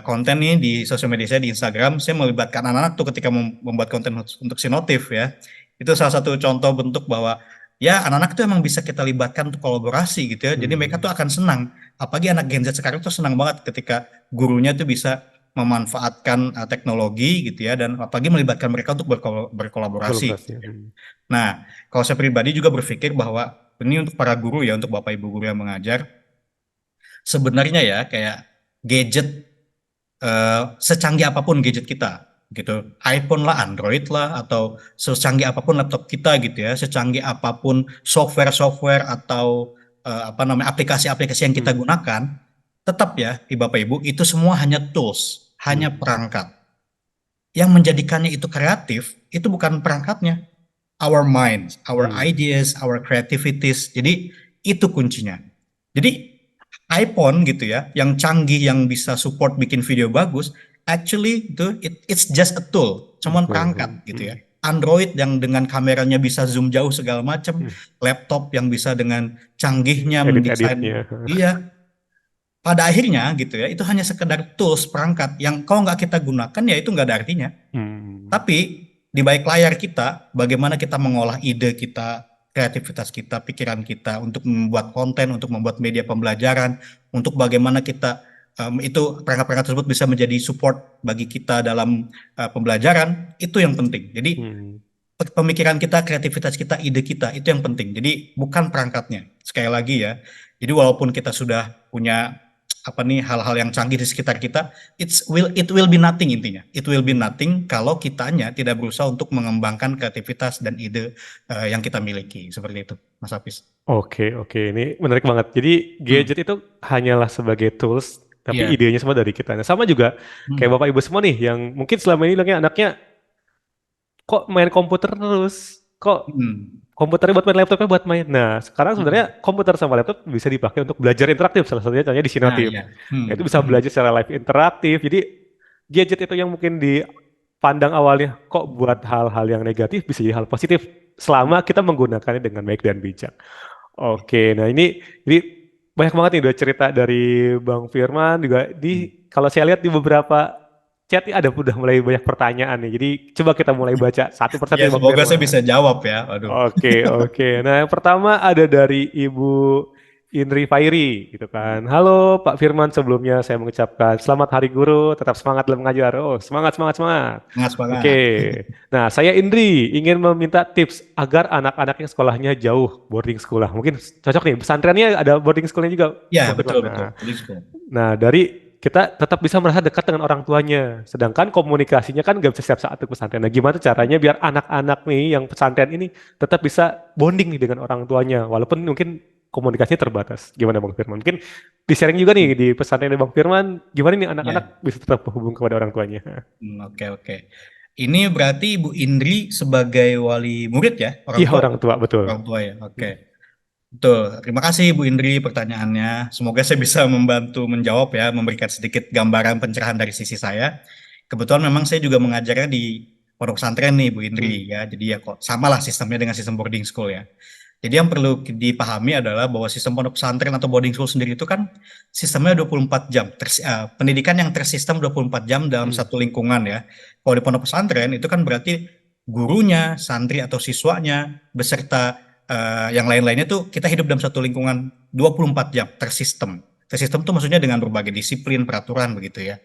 konten nih di sosial media saya di Instagram, saya melibatkan anak-anak tuh ketika membuat konten untuk si notif ya. Itu salah satu contoh bentuk bahwa ya anak-anak tuh emang bisa kita libatkan untuk kolaborasi gitu ya. Jadi mereka tuh Mm. akan senang. Apalagi anak Gen Z sekarang tuh senang banget ketika gurunya tuh bisa memanfaatkan teknologi gitu ya dan apalagi melibatkan mereka untuk berkolaborasi Kolaborasi. gitu ya. Mm. Nah, kalau saya pribadi juga berpikir bahwa ini untuk para guru ya, untuk Bapak Ibu guru yang mengajar, sebenarnya ya kayak gadget secanggih apapun gadget kita gitu, iPhone lah, Android lah, atau secanggih apapun laptop kita gitu ya, secanggih apapun software-software atau namanya aplikasi-aplikasi yang kita Mm. gunakan, tetap ya, Bapak Ibu, itu semua hanya tools, hanya Mm. perangkat. Yang menjadikannya itu kreatif, itu bukan perangkatnya, our minds, our Mm. ideas, our creativities. Jadi itu kuncinya. Jadi iPhone gitu ya, yang canggih, yang bisa support bikin video bagus, actually it's just a tool, cuman perangkat gitu ya. Android yang dengan kameranya bisa zoom jauh segala macam, laptop yang bisa dengan canggihnya mendesain, Edit-editnya. iya. Pada akhirnya gitu ya, itu hanya sekedar tools perangkat yang kalau nggak kita gunakan ya itu nggak ada artinya. Hmm. Tapi di balik layar kita, bagaimana kita mengolah ide kita, kreativitas kita, pikiran kita untuk membuat konten, untuk membuat media pembelajaran, untuk bagaimana kita itu perangkat-perangkat tersebut bisa menjadi support bagi kita dalam pembelajaran, itu yang penting. Jadi Hmm. pemikiran kita, kreativitas kita, ide kita itu yang penting. Jadi bukan perangkatnya. Sekali lagi ya. Jadi walaupun kita sudah punya apa nih hal-hal yang canggih di sekitar kita, it will be nothing intinya. It will be nothing kalau kitanya tidak berusaha untuk mengembangkan kreativitas dan ide yang kita miliki. Seperti itu, Mas Hafiz. Oke, oke. Ini menarik banget. Jadi Hmm. gadget itu hanyalah sebagai tools, tapi Iya. idenya semua dari kita. Nah, sama juga kayak Hmm. Bapak Ibu semua nih, yang mungkin selama ini bilangnya anaknya kok main komputer terus, kok Hmm. komputernya buat main, laptopnya buat main. Nah, sekarang Hmm. sebenarnya komputer sama laptop bisa dipakai untuk belajar interaktif. Salah satunya contohnya di Nah, Sinotif. iya. Nah, itu Hmm. bisa Hmm. belajar secara live interaktif. Jadi gadget itu yang mungkin dipandang awalnya kok buat hal-hal yang negatif bisa jadi hal positif selama kita menggunakannya dengan baik dan bijak. Oke, nah ini jadi banyak banget nih udah cerita dari Bang Firman juga Hmm. kalau saya lihat di beberapa chat ini ada udah mulai banyak pertanyaan nih. Jadi coba kita mulai baca satu persatu Ya, nih Bang semoga saya Firman. bisa jawab ya. Waduh. Oke, oke. Nah, yang pertama ada dari Ibu Indri Fairi, gitu kan. Halo Pak Firman, sebelumnya saya mengucapkan selamat Hari Guru, tetap semangat dalam mengajar. Oh, semangat, semangat, semangat. Semangat, Oke. semangat. Nah, saya Indri ingin meminta tips agar anak-anaknya sekolahnya jauh boarding sekolah. Mungkin cocok nih, pesantrennya ada boarding schoolnya juga, Ya, Bang Firman. betul, betul. Nah, Boarding school. dari kita tetap bisa merasa dekat dengan orang tuanya. Sedangkan komunikasinya kan nggak bisa setiap saat ke pesantren. Nah, gimana caranya biar anak-anak nih yang pesantren ini tetap bisa bonding nih dengan orang tuanya, walaupun mungkin komunikasinya terbatas. Gimana Bang Firman? Mungkin di-sharing juga nih di pesantren Bang Firman, gimana nih anak-anak Ya. bisa tetap berhubung kepada orang tuanya? Oke, oke. Ini berarti Ibu Indri sebagai wali murid ya, orang Iya tua. orang tua, betul. Orang tua ya. Oke. Betul. Terima kasih Bu Indri pertanyaannya. Semoga saya bisa membantu menjawab ya, memberikan sedikit gambaran pencerahan dari sisi saya. Kebetulan memang saya juga mengajarnya di pondok pesantren nih Bu Hmm. Indri ya. Jadi ya kok samalah sistemnya dengan sistem boarding school ya. Jadi yang perlu dipahami adalah bahwa sistem pondok pesantren atau boarding school sendiri itu kan sistemnya 24 jam. Pendidikan yang tersistem 24 jam dalam Hmm. satu lingkungan ya. Kalau di pondok pesantren itu kan berarti gurunya, santri atau siswanya beserta yang lain-lainnya tuh kita hidup dalam satu lingkungan 24 jam tersistem. Tersistem tuh maksudnya dengan berbagai disiplin, peraturan begitu ya.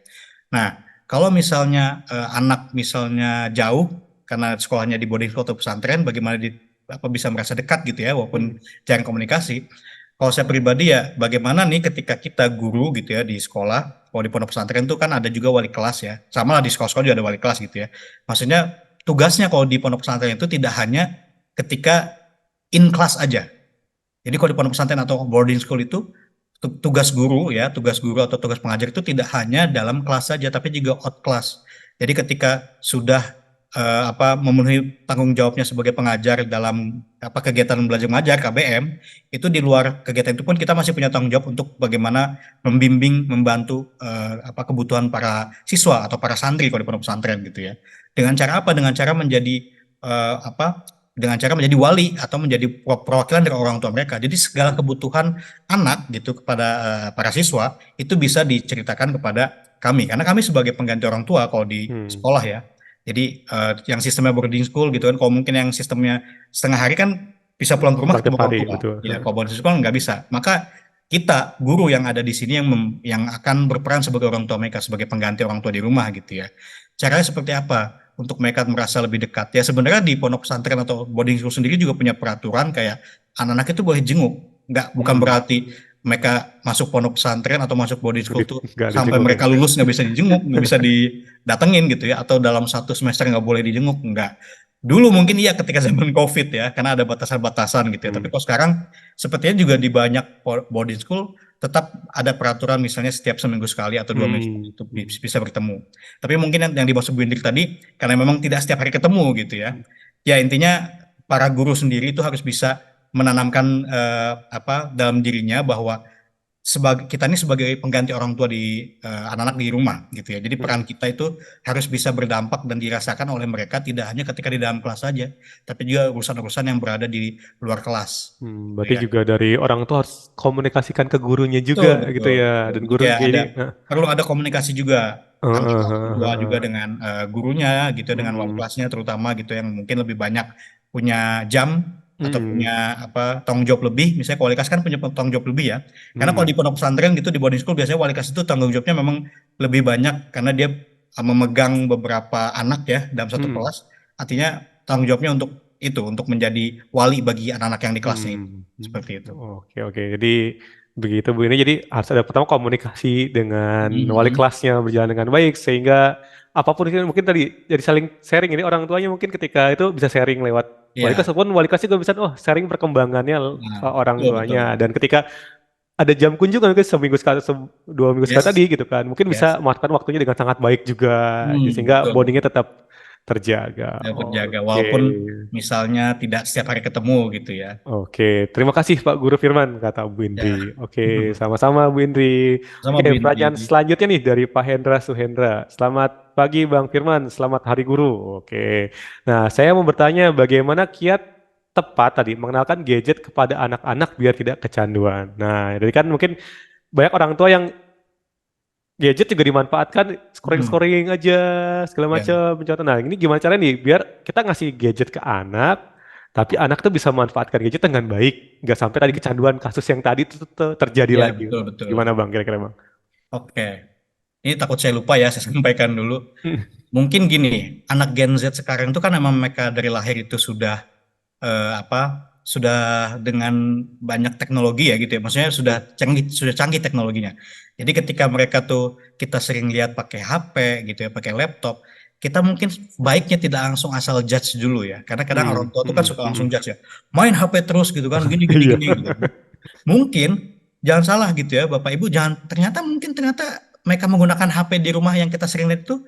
Nah, kalau misalnya anak misalnya jauh karena sekolahnya di boarding school atau pesantren, bagaimana apa bisa merasa dekat gitu ya, Hmm. walaupun jarang komunikasi. Kalau saya pribadi ya, bagaimana nih ketika kita guru gitu ya di sekolah, kalau di pondok pesantren tuh kan ada juga wali kelas ya, sama lah di sekolah-sekolah juga ada wali kelas gitu ya. Maksudnya tugasnya kalau di pondok pesantren itu tidak hanya ketika in class aja. Jadi kalau di pondok pesantren atau boarding school itu tugas guru ya, tugas guru atau tugas pengajar itu tidak hanya dalam kelas saja tapi juga out class. Jadi ketika sudah memenuhi tanggung jawabnya sebagai pengajar dalam kegiatan belajar mengajar KBM, itu di luar kegiatan itu pun kita masih punya tanggung jawab untuk bagaimana membimbing, membantu kebutuhan para siswa atau para santri kalau di pondok pesantren gitu ya. Dengan cara apa? Dengan cara menjadi eh, apa dengan cara menjadi wali atau menjadi perwakilan dari orang tua mereka. Jadi segala kebutuhan anak gitu kepada para siswa itu bisa diceritakan kepada kami karena kami sebagai pengganti orang tua kalau di Hmm. sekolah ya. Jadi yang sistemnya boarding school gitu kan, kalau mungkin yang sistemnya setengah hari kan bisa pulang ke rumah Praktek ketemu orang hari, tua. betul. Ya kalau boarding school nggak bisa. Maka kita guru yang ada di sini yang akan berperan sebagai orang tua mereka sebagai pengganti orang tua di rumah gitu ya. Caranya seperti apa? Untuk mereka merasa lebih dekat. Ya sebenarnya di pondok pesantren atau boarding school sendiri juga punya peraturan kayak anak-anak itu boleh jenguk. Bukan Hmm. berarti mereka masuk pondok pesantren atau masuk boarding school tuh Nggak sampai dijenguk ya. mereka lulus nggak bisa dijenguk, nggak bisa didatengin gitu ya, atau dalam satu semester nggak boleh dijenguk, nggak. Dulu mungkin iya ketika zaman COVID ya, karena ada batasan-batasan gitu ya. Tapi Hmm. kalau sekarang sepertinya juga di banyak boarding school tetap ada peraturan misalnya setiap seminggu sekali atau 2 minggu sekali Hmm. itu bisa bertemu. Tapi mungkin yang dimaksud Bu Indri tadi karena memang tidak setiap hari ketemu gitu ya. Ya intinya para guru sendiri itu harus bisa menanamkan dalam dirinya bahwa sebagai kita ini sebagai pengganti orang tua di anak-anak di rumah gitu ya. Jadi peran kita itu harus bisa berdampak dan dirasakan oleh mereka tidak hanya ketika di dalam kelas saja, tapi juga urusan-urusan yang berada di luar kelas. Gitu Berarti ya. juga dari orang tua harus komunikasikan ke gurunya juga Betul, gitu betul, ya, betul. dan Jadi guru kayak jadi perlu ada komunikasi juga antara orang tua juga heeh. dengan gurunya gitu, dengan wali Mm, kelasnya terutama gitu yang mungkin lebih banyak punya jam atau punya mm, apa tanggung jawab lebih. Misalnya kalau wali kelas kan punya tanggung jawab lebih ya. Karena kalau di mm, pondok pesantren gitu di boarding school biasanya wali kelas itu tanggung jawabnya memang lebih banyak karena dia memegang beberapa anak ya dalam satu mm, kelas. Artinya tanggung jawabnya untuk itu, untuk menjadi wali bagi anak-anak yang di kelasnya itu. Seperti itu. Oke, oke. Jadi begitu Bu ini. Jadi harus ada pertama komunikasi dengan wali Mhm. kelasnya berjalan dengan baik sehingga apapun itu mungkin tadi jadi saling sharing ini orang tuanya mungkin ketika itu bisa sharing lewat wali kelas Ya. ataupun wali kelas juga bisa sharing perkembangannya Nah, orang betul, betul, tuanya betul. dan ketika ada jam kunjungan mungkin seminggu sekali, 2 minggu sekali tadi Yes, gitu kan. Mungkin bisa yes. memanfaatkan waktunya dengan sangat baik juga, sehingga Betul, bondingnya betul. tetap terjaga. Ya, terjaga. Oke, Walaupun misalnya tidak setiap hari ketemu gitu ya. oke. Terima kasih Pak Guru Firman, kata Bu Indri. Ya. Oke, sama-sama Bu Indri. Sama Oke, Bu pertanyaan Indri. selanjutnya nih dari Pak Hendra Suhendra. Selamat pagi Bang Firman, selamat Hari Guru. Oke. Nah, saya mau bertanya bagaimana kiat tepat tadi mengenalkan gadget kepada anak-anak biar tidak kecanduan. Nah, jadi kan mungkin banyak orang tua yang gadget juga dimanfaatkan Hmm. scrolling-scrolling aja segala Ya. macam pencontoh. Nah, ini gimana caranya nih biar kita ngasih gadget ke anak, tapi anak tuh bisa memanfaatkan gadget dengan baik, nggak sampai tadi kecanduan kasus yang tadi tuh terjadi Ya, lagi. betul, betul. Gimana Bang kira-kira Bang? Oke. Ini takut saya lupa ya, saya sampaikan dulu. Mungkin gini, anak Gen Z sekarang itu kan emang mereka dari lahir itu sudah apa sudah dengan banyak teknologi ya gitu ya. Maksudnya sudah canggih teknologinya. Jadi ketika mereka tuh kita sering lihat pakai HP gitu ya, pakai laptop, kita mungkin baiknya tidak langsung asal judge dulu ya. Karena kadang orang tua tuh kan suka langsung judge ya. Main HP terus gitu kan, gini gini Iya. gini gitu. Mungkin jangan salah gitu ya, Bapak Ibu jangan ternyata mereka menggunakan HP di rumah yang kita sering lihat itu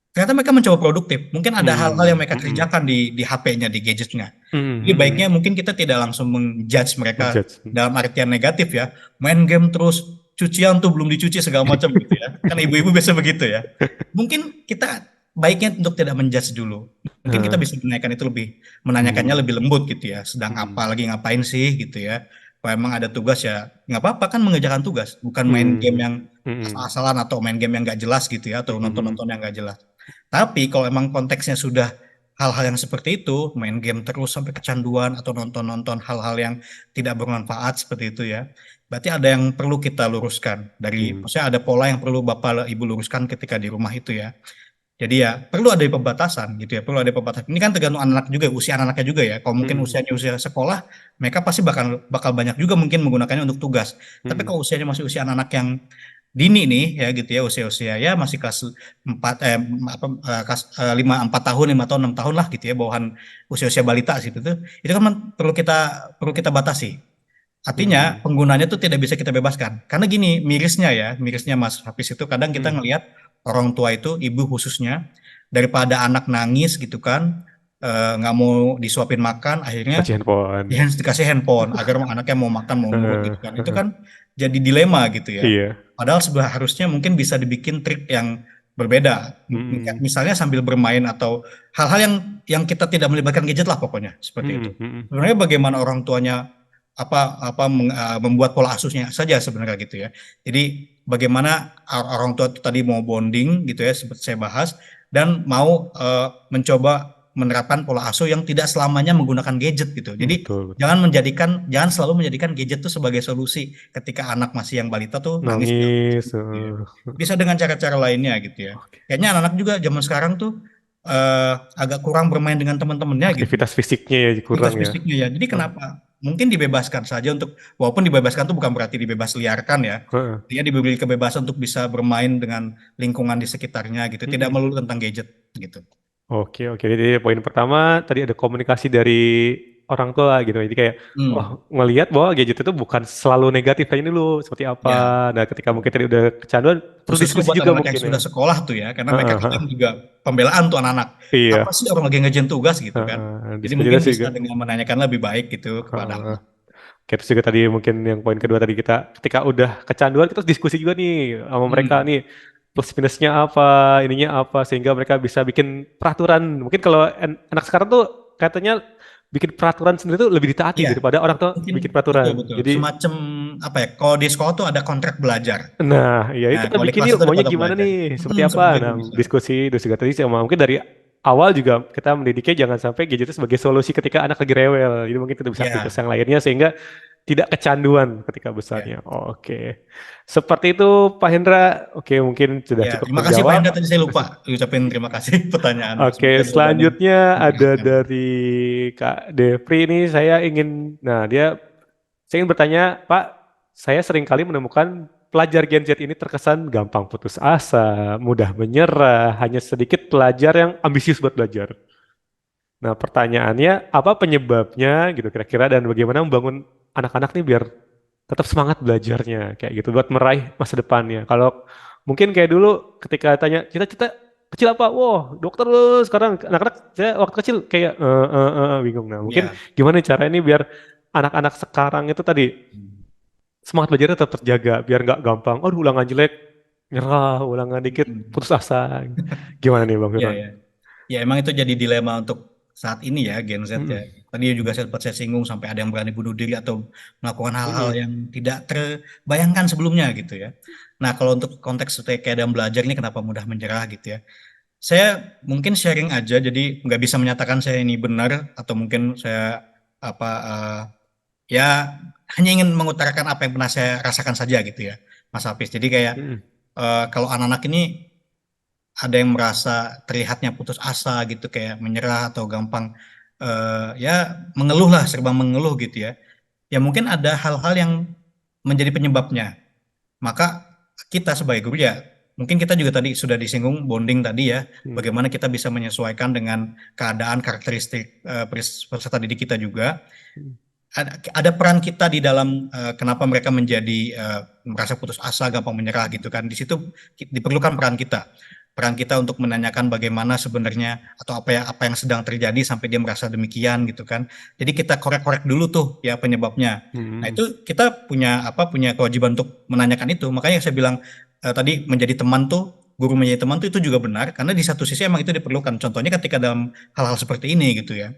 ternyata mereka mencoba produktif. Mungkin ada hal-hal yang mereka kerjakan di HP-nya, di gadgetnya. Jadi baiknya mungkin kita tidak langsung menjudge mereka Ngejudge. dalam artian negatif ya. Main game terus, cucian tuh belum dicuci segala macam gitu ya. Kan ibu-ibu biasa begitu ya. Mungkin kita baiknya untuk tidak menjudge dulu. Mungkin kita bisa menaikkan itu lebih, menanyakannya lebih lembut gitu ya. Sedang apa lagi ngapain sih gitu ya. Kalau emang ada tugas ya nggak apa-apa kan mengerjakan tugas. Bukan main game yang asal-asalan atau main game yang nggak jelas gitu ya. Atau nonton-nonton yang nggak jelas. Tapi kalau emang konteksnya sudah hal-hal yang seperti itu, main game terus sampai kecanduan atau nonton-nonton hal-hal yang tidak bermanfaat seperti itu ya, berarti ada yang perlu kita luruskan maksudnya ada pola yang perlu Bapak Ibu luruskan ketika di rumah itu ya. Jadi ya perlu ada pembatasan gitu ya, perlu ada pembatasan. Ini kan tergantung anak juga, usia anak-anaknya juga ya. Kalau mungkin usianya usia sekolah, mereka pasti bakal bakal banyak juga mungkin menggunakannya untuk tugas. Tapi kalau usianya masih usia anak-anak yang dini nih ya gitu ya usia-usia ya masih kelas 4 apa kelas 5 4 tahun 5 tahun 6 tahun lah gitu ya bawahan usia-usia balita gitu tuh itu kan perlu kita batasi. Artinya penggunanya tuh tidak bisa kita bebaskan. Karena gini, mirisnya Mas Hafiz itu kadang kita ngelihat orang tua itu, ibu khususnya, daripada anak nangis gitu kan, nggak mau disuapin makan, akhirnya Kasih handphone. dia dikasih handphone agar anaknya mau makan mau nurut Eh, gitu kan. Itu kan jadi dilema gitu ya. iya. Padahal sebenarnya harusnya mungkin bisa dibikin trik yang berbeda. Misalnya sambil bermain atau hal-hal yang kita tidak melibatkan gadget lah pokoknya seperti itu. Sebenarnya bagaimana orang tuanya membuat pola asuhnya saja sebenarnya gitu ya. Jadi bagaimana orang tua itu tadi mau bonding gitu ya seperti saya bahas dan mau mencoba menerapkan pola asuh yang tidak selamanya menggunakan gadget gitu. Jadi Betul, betul. jangan selalu menjadikan gadget itu sebagai solusi ketika anak masih yang balita tuh nangis segala macam Nangis. gitu ya. Bisa dengan cara-cara lainnya gitu ya. Oke. Kayaknya anak-anak juga zaman sekarang tuh eh, agak kurang bermain dengan teman-temannya gitu Aktivitas fisiknya ya kurang aktivitas ya. fisiknya ya. Jadi Heeh. kenapa? Mungkin dibebaskan saja untuk, walaupun dibebaskan itu bukan berarti dibebas liarkan ya. Heeh. Dia diberi kebebasan untuk bisa bermain dengan lingkungan di sekitarnya gitu. Tidak Mm-mm. melulu tentang gadget gitu. Oke, oke. Jadi poin pertama tadi ada komunikasi dari orang tua gitu. Jadi kayak, wah Hmm, ngelihat bahwa gadget itu bukan selalu negatif kayak ini dulu seperti apa. ya. Nah, ketika mungkin tadi udah kecanduan, perlu Khususnya diskusi buat juga anak-anak yang mungkin ya. sudah sekolah tuh ya, karena mereka Heeh, kadang heeh. juga pembelaan tuh anak-anak. Apa Iya. sih orang lagi ngerjain tugas gitu kan? Heeh. Jadi Diskusi mungkin juga sih. bisa dengan menanyakan lebih baik gitu kepada Heeh. anak. Kayak terus juga tadi mungkin yang poin kedua tadi kita ketika udah kecanduan kita diskusi juga nih sama mereka Hmm. nih plus minusnya apa, ininya apa sehingga mereka bisa bikin peraturan. Mungkin kalau anak sekarang tuh katanya bikin peraturan sendiri tuh lebih ditaati Iya, daripada orang tua mungkin bikin betul peraturan. betul. Jadi Semacam apa ya? Kalau di sekolah tuh ada kontrak belajar. nah, ya itu Nah, kita kalau di bikin kelas yuk itu ada maunya kontrak gimana belajar. nih, seperti apa. Seperti itu Nah, bisa. diskusi terus juga tadi sama mungkin dari awal juga kita mendidiknya jangan sampai gadget itu sebagai solusi ketika anak lagi rewel. Jadi mungkin kita bisa aktivitas Ya, yang lainnya sehingga tidak kecanduan ketika ya. besarnya. Oke. Seperti itu Pak Hendra. Oke, mungkin sudah Ya, cukup terima kasih Pak menjawab. Hendra, tadi saya lupa ucapin terima kasih pertanyaannya. Oke, Semoga jawabannya selanjutnya ada mencerahkan. dari Kak Devri ini saya ingin bertanya, Pak, saya sering kali menemukan pelajar Gen Z ini terkesan gampang putus asa, mudah menyerah, hanya sedikit pelajar yang ambisius buat belajar. Nah, pertanyaannya, apa penyebabnya gitu kira-kira dan bagaimana membangun anak-anak nih biar tetap semangat belajarnya kayak gitu buat meraih masa depannya. Kalau mungkin kayak dulu ketika tanya cita-cita kecil apa? Wow, dokter lu sekarang anak-anak saya waktu kecil kayak bingung. Nah, mungkin Ya. gimana cara ini biar anak-anak sekarang itu tadi semangat belajarnya tetap terjaga biar nggak gampang. Aduh, ulangan jelek, nyerah, ulangan dikit Hmm. putus asa. Gimana nih Bang Ya, Firman? ya. Ya, emang itu jadi dilema untuk saat ini ya, Gen Z ya. Mm-mm, Tadi juga sempat saya singgung sampai ada yang berani bunuh diri atau melakukan hal-hal mm-mm, yang tidak terbayangkan sebelumnya gitu ya. Nah, kalau untuk konteks kayak dalam belajar ini kenapa mudah menyerah gitu ya. Saya mungkin sharing aja, jadi nggak bisa menyatakan saya ini benar atau mungkin saya apa ya hanya ingin mengutarakan apa yang pernah saya rasakan saja gitu ya, Mas Hafiz. Jadi kayak mm-mm, kalau anak-anak ini ada yang merasa terlihatnya putus asa gitu kayak menyerah atau gampang ya mengeluh lah serba mengeluh gitu ya ya mungkin ada hal-hal yang menjadi penyebabnya maka kita sebagai guru ya mungkin kita juga tadi sudah disinggung bonding tadi ya mm-mm, bagaimana kita bisa menyesuaikan dengan keadaan karakteristik peserta didik kita juga ada peran kita di dalam kenapa mereka menjadi merasa putus asa, gampang menyerah gitu kan. Di situ diperlukan peran kita untuk menanyakan bagaimana sebenarnya atau apa yang sedang terjadi sampai dia merasa demikian gitu kan. Jadi kita korek-korek dulu tuh ya penyebabnya. Nah mm-mm, itu kita punya kewajiban untuk menanyakan itu. Makanya saya bilang tadi menjadi teman tuh guru menjadi teman tuh itu juga benar karena di satu sisi emang itu diperlukan. Contohnya ketika dalam hal-hal seperti ini gitu ya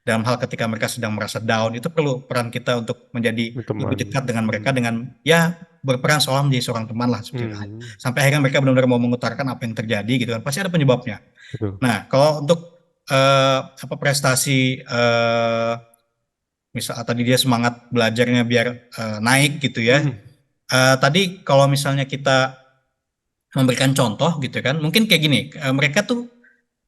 dalam hal ketika mereka sedang merasa down itu perlu peran kita untuk menjadi lebih teman. dekat dengan mereka Mm, dengan ya berperan seolah menjadi seorang teman lah seperti itu. mm, Sampai akhirnya mereka benar-benar mau mengutarakan apa yang terjadi gitu kan pasti ada penyebabnya. betul. Nah kalau untuk apa prestasi misal tadi dia semangat belajarnya biar naik gitu ya. Mm, Tadi kalau misalnya kita memberikan contoh gitu kan mungkin kayak gini mereka tuh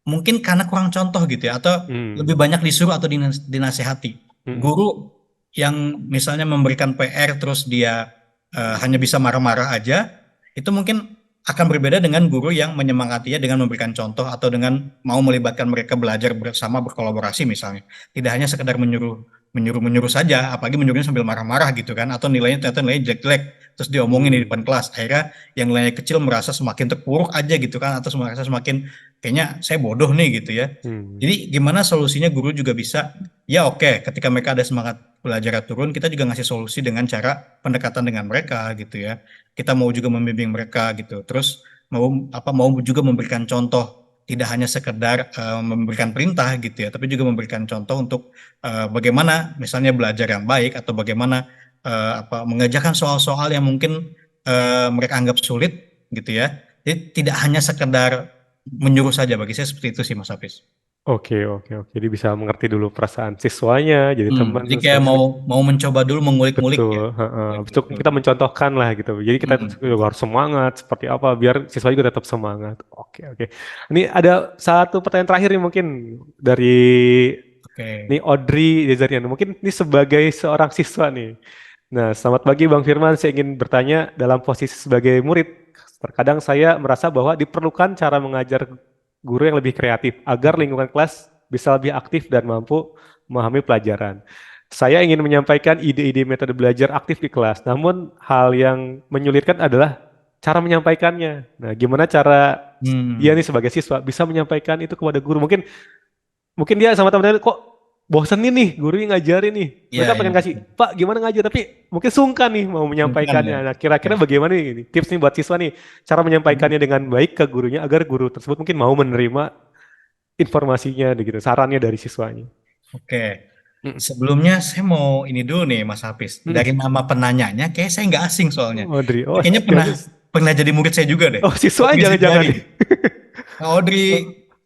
mungkin karena kurang contoh gitu ya atau lebih mm, banyak disuruh atau dinasehati. mm, Guru yang misalnya memberikan PR terus dia hanya bisa marah-marah aja, itu mungkin akan berbeda dengan guru yang menyemangatinya dengan memberikan contoh atau dengan mau melibatkan mereka belajar bersama berkolaborasi misalnya. Tidak hanya sekedar menyuruh saja, apalagi menyuruhnya sambil marah-marah gitu kan, atau nilainya ternyata nilainya jelek-jelek, terus diomongin di mm, depan kelas. Akhirnya yang nilainya kecil merasa semakin terpuruk aja gitu kan, atau merasa semakin kayaknya saya bodoh nih gitu ya. mm, Jadi gimana solusinya guru juga bisa, ya oke, ketika mereka ada semangat belajar turun, kita juga ngasih solusi dengan cara pendekatan dengan mereka gitu ya. Kita mau juga membimbing mereka gitu. Terus mau juga memberikan contoh, tidak hanya sekedar memberikan perintah gitu ya, tapi juga memberikan contoh untuk bagaimana misalnya belajar yang baik atau bagaimana mengerjakan soal-soal yang mungkin mereka anggap sulit gitu ya. Jadi tidak hanya sekedar menyuruh saja bagi saya seperti itu sih Mas Hafiz. oke, oke, oke. Jadi bisa mengerti dulu perasaan siswanya, jadi teman Jadi kayak seperti mau mau mencoba dulu mengulik-ngulik betul. ya. Heeh. Betul, Habis itu betul. kita mencontohkan lah gitu. Jadi kita juga Mm-mm. harus semangat seperti apa biar siswa juga tetap semangat. Oke, oke. Ini ada satu pertanyaan terakhir nih mungkin dari Oke. nih Audrey Dezarian. Mungkin ini sebagai seorang siswa nih. Nah, selamat pagi Bang Firman. Saya ingin bertanya dalam posisi sebagai murid. Terkadang saya merasa bahwa diperlukan cara mengajar guru yang lebih kreatif agar lingkungan kelas bisa lebih aktif dan mampu memahami pelajaran. Saya ingin menyampaikan ide-ide metode belajar aktif di kelas, namun hal yang menyulitkan adalah cara menyampaikannya. Nah, gimana cara dia Hmm. nih sebagai siswa bisa menyampaikan itu kepada guru? Mungkin mungkin dia sama teman-teman kok bosenin nih gurunya ngajarin nih. Iya, Mereka iya. pengen kasih, Pak gimana ngajar, tapi mungkin sungkan nih mau Bukan ya. menyampaikannya. Nah, kira-kira Ya. bagaimana nih ini? Tips nih buat siswa nih, cara menyampaikannya dengan baik ke gurunya agar guru tersebut mungkin mau menerima informasinya gitu, sarannya dari siswanya. Oke. Mm, Sebelumnya saya mau ini dulu nih Mas Hafiz. mm. Dari nama penanyanya kayak saya nggak asing soalnya. Oh, Audrey, Ini oh kayaknya pernah jangan, pernah jadi murid saya juga deh. oh siswanya Audrey jangan-jangan Zidiari. nih. Nah, Audrey,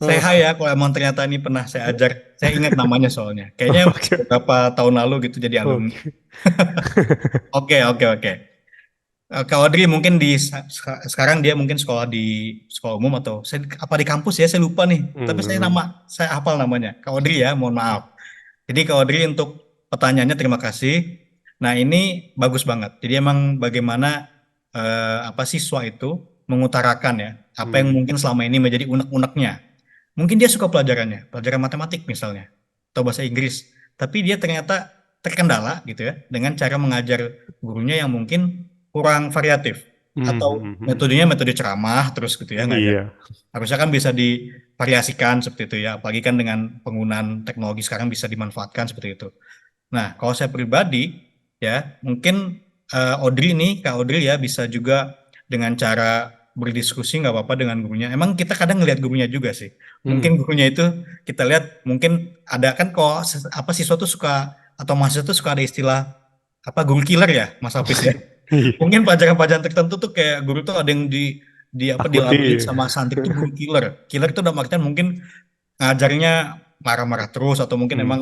saya Oh, hai ya kalau emang ternyata ini pernah saya ajar. Saya ingat namanya soalnya. oh, Kayaknya oke, beberapa tahun lalu gitu jadi alumni. oke. Oke, oke, oke. Kak Audrey mungkin sekarang dia mungkin sekolah di sekolah umum atau apa di kampus ya saya lupa nih. Tapi Hmm, saya hafal namanya. Kak Audrey ya, mohon maaf. Jadi Kak Audrey untuk pertanyaannya terima kasih. Nah ini bagus banget. Jadi emang bagaimana apa siswa itu mengutarakan ya apa yang hmm, mungkin selama ini menjadi unek-uneknya. Mungkin dia suka pelajarannya, pelajaran matematik misalnya atau bahasa Inggris, tapi dia ternyata terkendala gitu ya dengan cara mengajar gurunya yang mungkin kurang variatif hmm, atau hmm, hmm. metodenya metode ceramah terus gitu ya ngajar. Iya. Harusnya kan bisa divariasikan seperti itu ya, apalagi kan dengan penggunaan teknologi sekarang bisa dimanfaatkan seperti itu. Nah, kalau saya pribadi ya, mungkin Audrey ini, Kak Audrey ya bisa juga dengan cara berdiskusi nggak apa-apa dengan gurunya. Emang kita kadang ngelihat gurunya juga sih. Hmm. Mungkin gurunya itu kita lihat mungkin ada kan kok apa siswa tuh suka atau mahasiswa tuh suka ada istilah apa guru killer ya, Mas Hafiz ya. Iya. Mungkin pelajaran-pelajaran tertentu tuh kayak guru tuh ada yang di apa Takuti. dilabelin sama santri tuh guru killer. Killer itu udah artian mungkin ngajarnya marah-marah terus atau mungkin Hmm. emang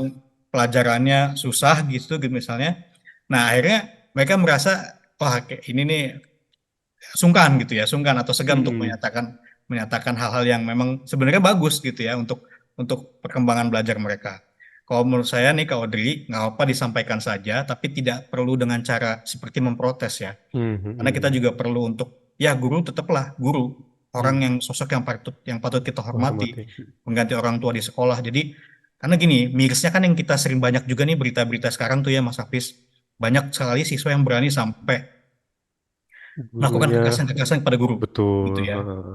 pelajarannya susah gitu gitu misalnya. Nah, akhirnya mereka merasa wah kayak ini nih sungkan gitu ya, sungkan atau segan untuk Hmm. menyatakan menyatakan hal-hal yang memang sebenarnya bagus gitu ya untuk perkembangan belajar mereka. Kalau menurut saya nih Kak Audrey, nggak apa disampaikan saja, tapi tidak perlu dengan cara seperti memprotes ya. Hmm. Karena kita Hmm. juga perlu untuk ya guru tetaplah guru, orang Hmm. yang sosok yang patut kita hormati, Menghormati. mengganti orang tua di sekolah. Jadi karena gini, mirisnya kan yang kita sering banyak juga nih berita-berita sekarang tuh ya Mas Hafiz, banyak sekali siswa yang berani sampai melakukan Gurunya kekerasan-kekerasan kepada guru gitu betul. ya. Heeh.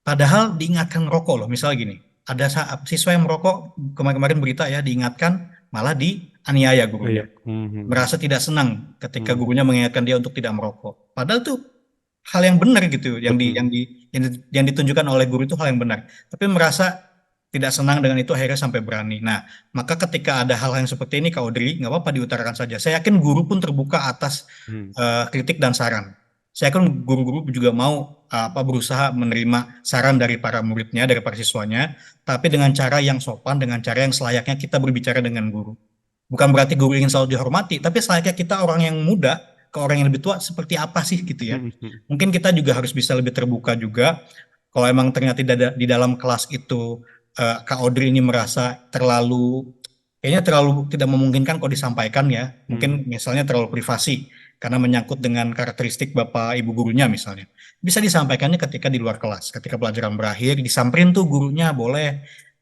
Padahal diingatkan merokok loh, misalnya gini, ada siswa yang merokok kemarin-kemarin berita ya diingatkan malah dianiaya Iya. gurunya, Hmm. Hmm. merasa tidak senang ketika Hmm. gurunya mengingatkan dia untuk tidak merokok. Padahal tuh hal yang benar gitu Betul. yang ditunjukkan oleh guru itu hal yang benar tapi merasa tidak senang dengan itu akhirnya sampai berani. Nah, maka ketika ada hal yang seperti ini Kak Audrey nggak apa-apa diutarakan saja. Saya yakin guru pun terbuka atas Hmm. kritik dan saran. Saya yakin guru-guru juga mau apa berusaha menerima saran dari para muridnya, dari para siswanya, tapi dengan cara yang sopan, dengan cara yang selayaknya kita berbicara dengan guru. Bukan berarti guru ingin selalu dihormati, tapi selayaknya kita orang yang muda ke orang yang lebih tua seperti apa sih gitu ya. Hmm. Hmm. Mungkin kita juga harus bisa lebih terbuka juga. Kalau emang ternyata di dalam kelas itu Kak Audrey ini merasa kayaknya terlalu tidak memungkinkan kok disampaikan ya. Hmm. Mungkin misalnya terlalu privasi karena menyangkut dengan karakteristik bapak ibu gurunya misalnya. Bisa disampaikannya ketika di luar kelas, ketika pelajaran berakhir, disamperin tuh gurunya boleh.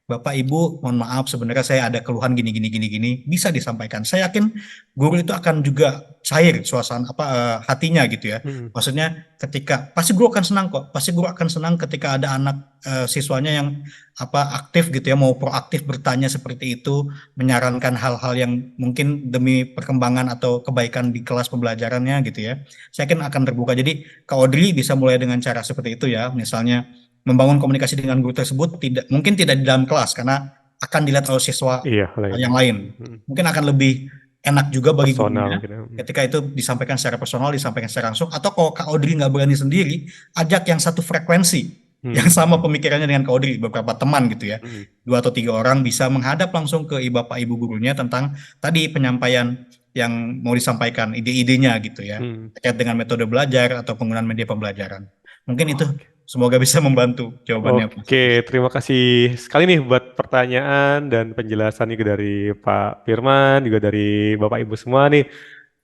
Bapak Ibu, mohon maaf sebenarnya saya ada keluhan gini gini gini gini, bisa disampaikan. Saya yakin guru itu akan juga cair suasana apa hatinya gitu ya. Hmm. Maksudnya ketika pasti guru akan senang kok. Pasti guru akan senang ketika ada anak siswanya yang apa aktif gitu ya, mau proaktif bertanya seperti itu, menyarankan hal-hal yang mungkin demi perkembangan atau kebaikan di kelas pembelajarannya gitu ya. Saya yakin akan terbuka. Jadi Kak Audrey bisa mulai dengan cara seperti itu ya. Misalnya membangun komunikasi dengan guru tersebut mungkin tidak di dalam kelas karena akan dilihat oleh siswa Iya, lain. yang lain. Hmm. Mungkin akan lebih enak juga bagi Personal gurunya gitu. Hmm. ketika itu disampaikan secara personal, disampaikan secara langsung. Atau kalau Kak Audrey nggak berani sendiri, ajak yang satu frekuensi, yang Hmm. sama pemikirannya dengan Kak Audrey, beberapa teman gitu ya. Hmm. 2 atau 3 orang bisa menghadap langsung ke bapak ibu gurunya tentang tadi penyampaian yang mau disampaikan, ide-idenya gitu ya, Hmm. terkait dengan metode belajar atau penggunaan media pembelajaran. Mungkin itu Oke. semoga bisa membantu jawabannya, Mas Oke, Hafiz. terima kasih sekali nih buat pertanyaan dan penjelasan juga dari Pak Firman, juga dari Bapak Ibu semua nih.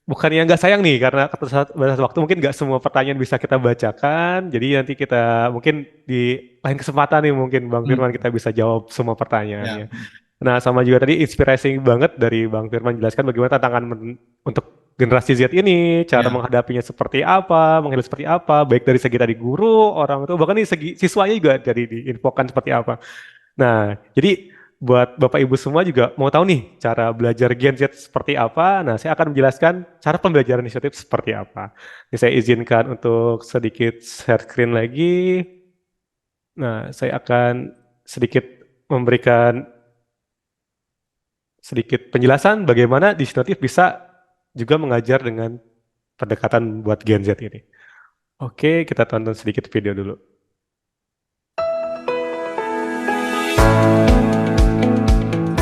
Bukannya nggak sayang nih, karena batas waktu mungkin nggak semua pertanyaan bisa kita bacakan. Jadi nanti kita mungkin di lain kesempatan nih mungkin Bang Firman Hmm, kita bisa jawab semua ya. pertanyaannya. Nah, sama juga tadi inspirasi banget dari Bang Firman jelaskan bagaimana tantangan untuk generasi Z ini, cara Ya, menghadapinya seperti apa, menghadapi seperti apa, baik dari segi tadi guru, orang itu, bahkan di segi siswanya juga dari diinfokan seperti apa. Nah, jadi buat Bapak Ibu semua juga mau tahu nih cara belajar Gen Z seperti apa. Nah, saya akan menjelaskan cara pembelajaran inisiatif seperti apa. Ini saya izinkan untuk sedikit share screen lagi. Nah, saya akan sedikit memberikan sedikit penjelasan bagaimana Disnotif bisa juga mengajar dengan pendekatan buat Gen Z ini. Oke, kita tonton sedikit video dulu.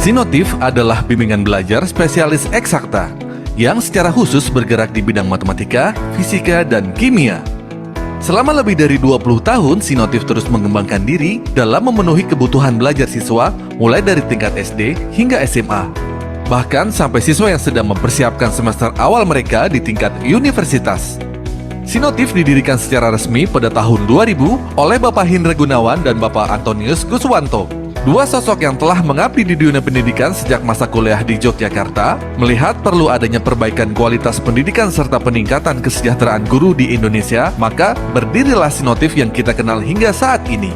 Sinotif adalah bimbingan belajar spesialis eksakta yang secara khusus bergerak di bidang matematika, fisika, dan kimia. Selama lebih dari 20 tahun, Sinotif terus mengembangkan diri dalam memenuhi kebutuhan belajar siswa mulai dari tingkat SD hingga SMA. Bahkan sampai siswa yang sedang mempersiapkan semester awal mereka di tingkat universitas. Sinotif didirikan secara resmi pada tahun 2000 oleh Bapak Hindra Gunawan dan Bapak Antonius Guswanto. Dua sosok yang telah mengabdi di dunia pendidikan sejak masa kuliah di Yogyakarta, melihat perlu adanya perbaikan kualitas pendidikan serta peningkatan kesejahteraan guru di Indonesia, maka berdirilah Sinotif yang kita kenal hingga saat ini.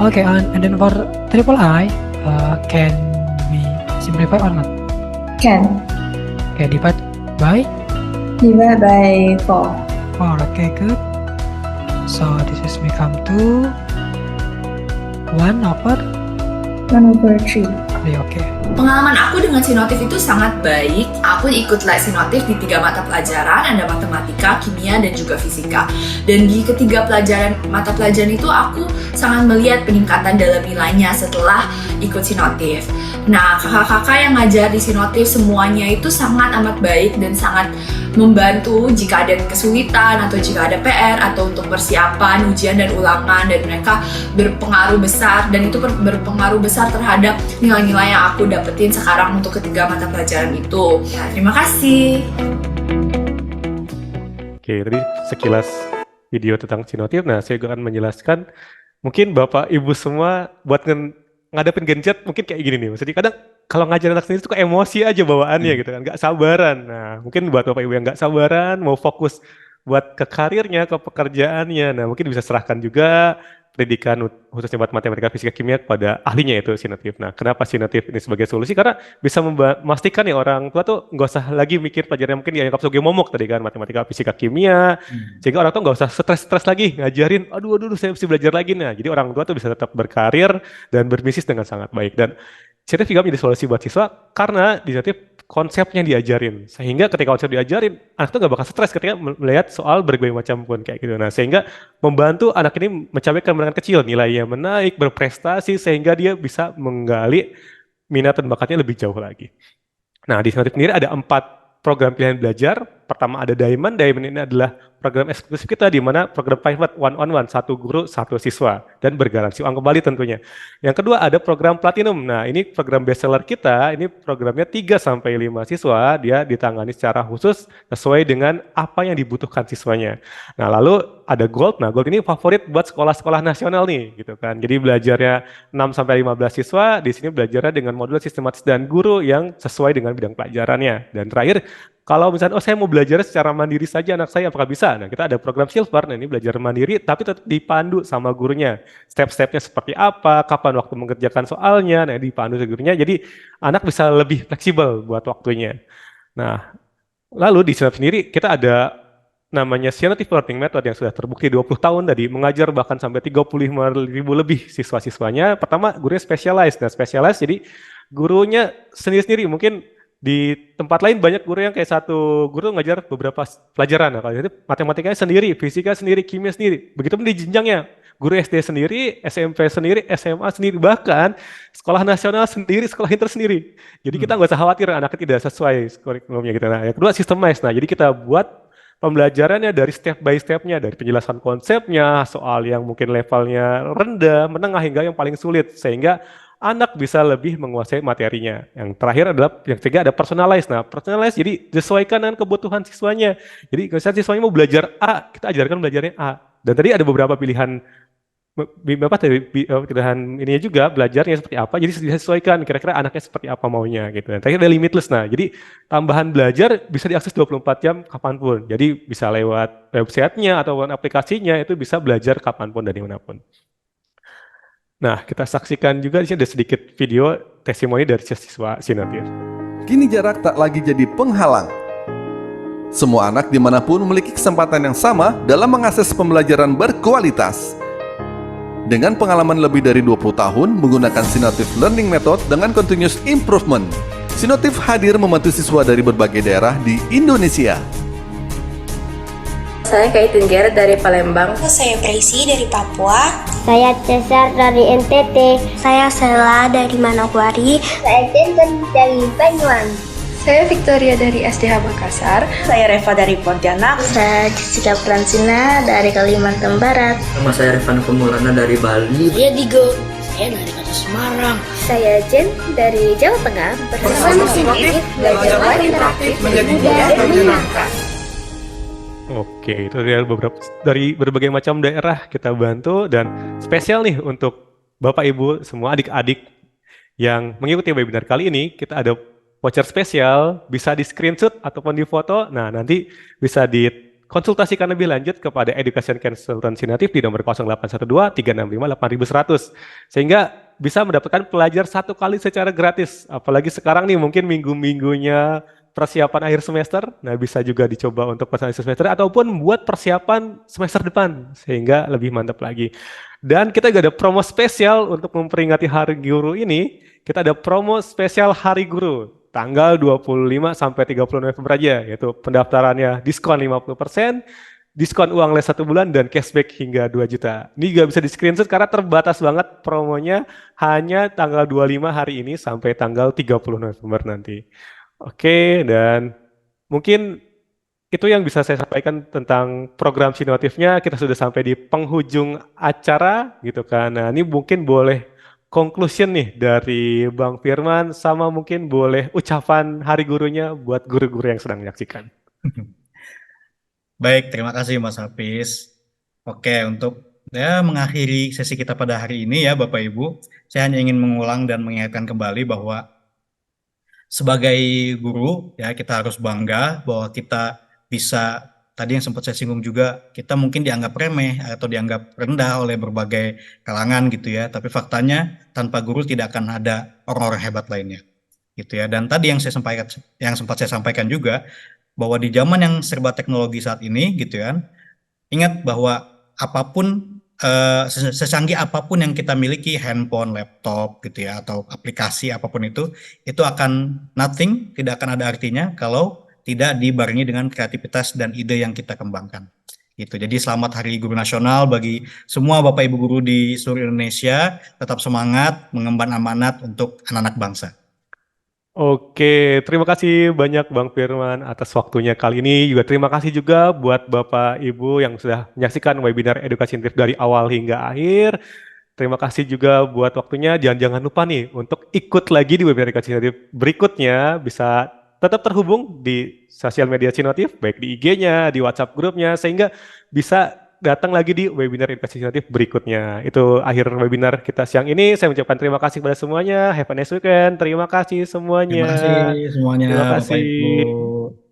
Okay, and then for triple I, can we simplify or not? Can. Okay, divide by Divide by 4. 4. Okay, good. So this is become to 1 over 1 over 3. 3. Okay. Pengalaman aku dengan Sinotif itu sangat baik. Aku ikut les Sinotif di 3 mata pelajaran, ada matematika, kimia, dan juga fisika. Dan di ketiga mata pelajaran itu aku sangat melihat peningkatan dalam nilainya setelah ikut Sinotif. Nah, kakak-kakak yang ngajar di Sinotif semuanya itu sangat amat baik dan sangat membantu jika ada kesulitan atau jika ada PR atau untuk persiapan ujian dan ulangan, dan mereka berpengaruh besar dan itu berpengaruh besar terhadap nilai-nilai yang aku dapetin sekarang untuk ketiga mata pelajaran itu. Ya, terima kasih. Oke, tadi sekilas video tentang Sinotif. Nah, saya juga akan menjelaskan mungkin Bapak Ibu semua buat ngadepin Gen Z mungkin kayak gini nih. Maksudnya kadang kalau ngajar anak sendiri tuh kok emosi aja bawaannya gitu kan, nggak sabaran. Nah, mungkin buat Bapak Ibu yang nggak sabaran, mau fokus buat ke karirnya, ke pekerjaannya, nah mungkin bisa serahkan juga pendidikan khususnya buat matematika, fisika, kimia kepada ahlinya itu Sinotif. Nah, kenapa Sinotif ini sebagai solusi? Karena bisa memastikan nih orang tua tuh nggak usah lagi mikir pelajaran mungkin yang sebagai momok tadi kan, matematika, fisika, kimia, sehingga orang tua nggak usah stres-stres lagi ngajarin, aduh, saya mesti belajar lagi. Nah, jadi orang tua tuh bisa tetap berkarir dan berbisnis dengan sangat baik. Dan Sinotif juga menjadi solusi buat siswa karena di Sinotif konsepnya diajarin, sehingga ketika konsep diajarin, anak itu nggak bakal stres ketika melihat soal berbagai macam pun kayak gitu. Nah, sehingga membantu anak ini mencapai kemenangan kecil, nilainya menaik, berprestasi, sehingga dia bisa menggali minat dan bakatnya lebih jauh lagi. Nah, di Sinotif sendiri ada 4 program pilihan belajar. Pertama ada Diamond. Diamond ini adalah program eksklusif kita di mana program private one-on-one, 1 guru 1 siswa dan bergaransi uang kembali tentunya. Yang kedua ada program Platinum. Nah, ini program bestseller kita. Ini programnya 3-5 siswa, dia ditangani secara khusus sesuai dengan apa yang dibutuhkan siswanya. Nah, lalu ada Gold. Nah, Gold ini favorit buat sekolah-sekolah nasional nih, gitu kan. Jadi belajarnya 6-15 siswa, di sini belajarnya dengan modul sistematis dan guru yang sesuai dengan bidang pelajarannya. Dan terakhir, kalau misalnya, saya mau belajar secara mandiri saja anak saya, apakah bisa? Nah, kita ada program Silver, nah ini belajar mandiri, tapi tetap dipandu sama gurunya. Step-stepnya seperti apa, kapan waktu mengerjakan soalnya, nah dipandu sama gurunya, jadi anak bisa lebih fleksibel buat waktunya. Nah, lalu di Sinotif sendiri, kita ada namanya Scientific Learning Method yang sudah terbukti 20 tahun tadi, mengajar bahkan sampai 35.000 lebih siswa-siswanya. Pertama, gurunya specialized. Nah, specialized jadi gurunya sendiri-sendiri, mungkin di tempat lain banyak guru yang kayak satu guru ngajar beberapa pelajaran. Nah, kalau itu matematikanya sendiri, fisika sendiri, kimia sendiri. Begitupun di jenjangnya, guru SD sendiri, SMP sendiri, SMA sendiri, bahkan sekolah nasional sendiri, sekolah inter sendiri. Jadi kita nggak usah khawatir anaknya tidak sesuai kurikulumnya gitu. Nah, yang kedua systemized. Nah, jadi kita buat pembelajarannya dari step by stepnya, dari penjelasan konsepnya, soal yang mungkin levelnya rendah, menengah hingga yang paling sulit, sehingga anak bisa lebih menguasai materinya. Yang terakhir adalah, yang ketiga ada personalized. Nah, personalized jadi disesuaikan dengan kebutuhan siswanya. Jadi misalnya siswanya mau belajar A, kita ajarkan belajarnya A. Dan tadi ada beberapa pilihan Bapak dari pilihan ininya juga belajarnya seperti apa, jadi disesuaikan kira-kira anaknya seperti apa maunya gitu. Dan terakhir ada limitless. Nah, jadi tambahan belajar bisa diakses 24 jam kapanpun. Jadi bisa lewat websitenya atau aplikasinya, itu bisa belajar kapanpun dari manapun. Nah, kita saksikan juga di sini ada sedikit video testimoni dari siswa Sinotif. Kini jarak tak lagi jadi penghalang. Semua anak dimanapun memiliki kesempatan yang sama dalam mengakses pembelajaran berkualitas. Dengan pengalaman lebih dari 20 tahun menggunakan Sinotif Learning Method dengan continuous improvement, Sinotif hadir membantu siswa dari berbagai daerah di Indonesia. Saya Kaitin Garrett dari Palembang. Saya Tracy dari Papua. Saya Cesar dari NTT. Saya Sela dari Manokwari. Saya Jensen dari Banyuwangi. Saya Victoria dari SDH Makassar. Saya Reva dari Pontianak. Saya Jessica Fransina dari Kalimantan Barat. Nama saya Revan Pemulana dari Bali. Saya Digo. Saya dari Kota Semarang. Saya Jen dari Jawa Tengah. Bersama Sinotif, belajar interaktif menjadi mudah dan menyenangkan. Oke, itu dari berbagai macam daerah kita bantu, dan spesial nih untuk Bapak Ibu semua adik-adik yang mengikuti webinar kali ini, kita ada voucher spesial, bisa di screenshot ataupun di foto. Nah, nanti bisa dikonsultasikan lebih lanjut kepada Education Consultant Sinotif di nomor 0812 365 8100, sehingga bisa mendapatkan pelajar satu kali secara gratis. Apalagi sekarang nih mungkin minggu-minggunya persiapan akhir semester, nah bisa juga dicoba untuk persiapan akhir semester ataupun buat persiapan semester depan sehingga lebih mantap lagi. Dan kita juga ada promo spesial untuk memperingati Hari Guru ini. Kita ada promo spesial Hari Guru tanggal 25 sampai 30 November aja, yaitu pendaftarannya diskon 50%, diskon uang les 1 bulan, dan cashback hingga 2 juta. Ini juga bisa di screenshot karena terbatas banget promonya, hanya tanggal 25 hari ini sampai tanggal 30 November nanti. Oke, dan mungkin itu yang bisa saya sampaikan tentang program Sinotifnya. Kita sudah sampai di penghujung acara gitu kan. Nah, ini mungkin boleh conclusion nih dari Bang Firman, sama mungkin boleh ucapan Hari Gurunya buat guru-guru yang sedang menyaksikan. Baik, terima kasih Mas Hafiz. Oke, untuk mengakhiri sesi kita pada hari ini ya Bapak Ibu, saya hanya ingin mengulang dan mengingatkan kembali bahwa sebagai guru ya kita harus bangga bahwa kita bisa, tadi yang sempat saya singgung juga, kita mungkin dianggap remeh atau dianggap rendah oleh berbagai kalangan gitu ya, tapi faktanya tanpa guru tidak akan ada orang-orang hebat lainnya gitu ya. Dan tadi yang sempat saya sampaikan juga, bahwa di zaman yang serba teknologi saat ini gitu ya, ingat bahwa apapun secanggih apapun yang kita miliki, handphone, laptop gitu ya, atau aplikasi apapun itu akan nothing, tidak akan ada artinya kalau tidak dibarengi dengan kreativitas dan ide yang kita kembangkan. Gitu. Jadi selamat Hari Guru Nasional bagi semua Bapak Ibu guru di seluruh Indonesia. Tetap semangat mengemban amanat untuk anak-anak bangsa. Oke, terima kasih banyak Bang Firman atas waktunya kali ini. Juga terima kasih juga buat Bapak Ibu yang sudah menyaksikan webinar edukasi Sinotif dari awal hingga akhir. Terima kasih juga buat waktunya. Jangan lupa nih untuk ikut lagi di webinar edukasi Sinotif berikutnya. Bisa tetap terhubung di sosial media Sinotif, baik di IG-nya, di WhatsApp grupnya, sehingga bisa datang lagi di webinar edukasi Sinotif berikutnya. Itu akhir webinar kita siang ini. Saya mengucapkan terima kasih kepada semuanya. Have a nice weekend. Terima kasih semuanya. Terima kasih semuanya. Terima Bapak kasih. Ibu.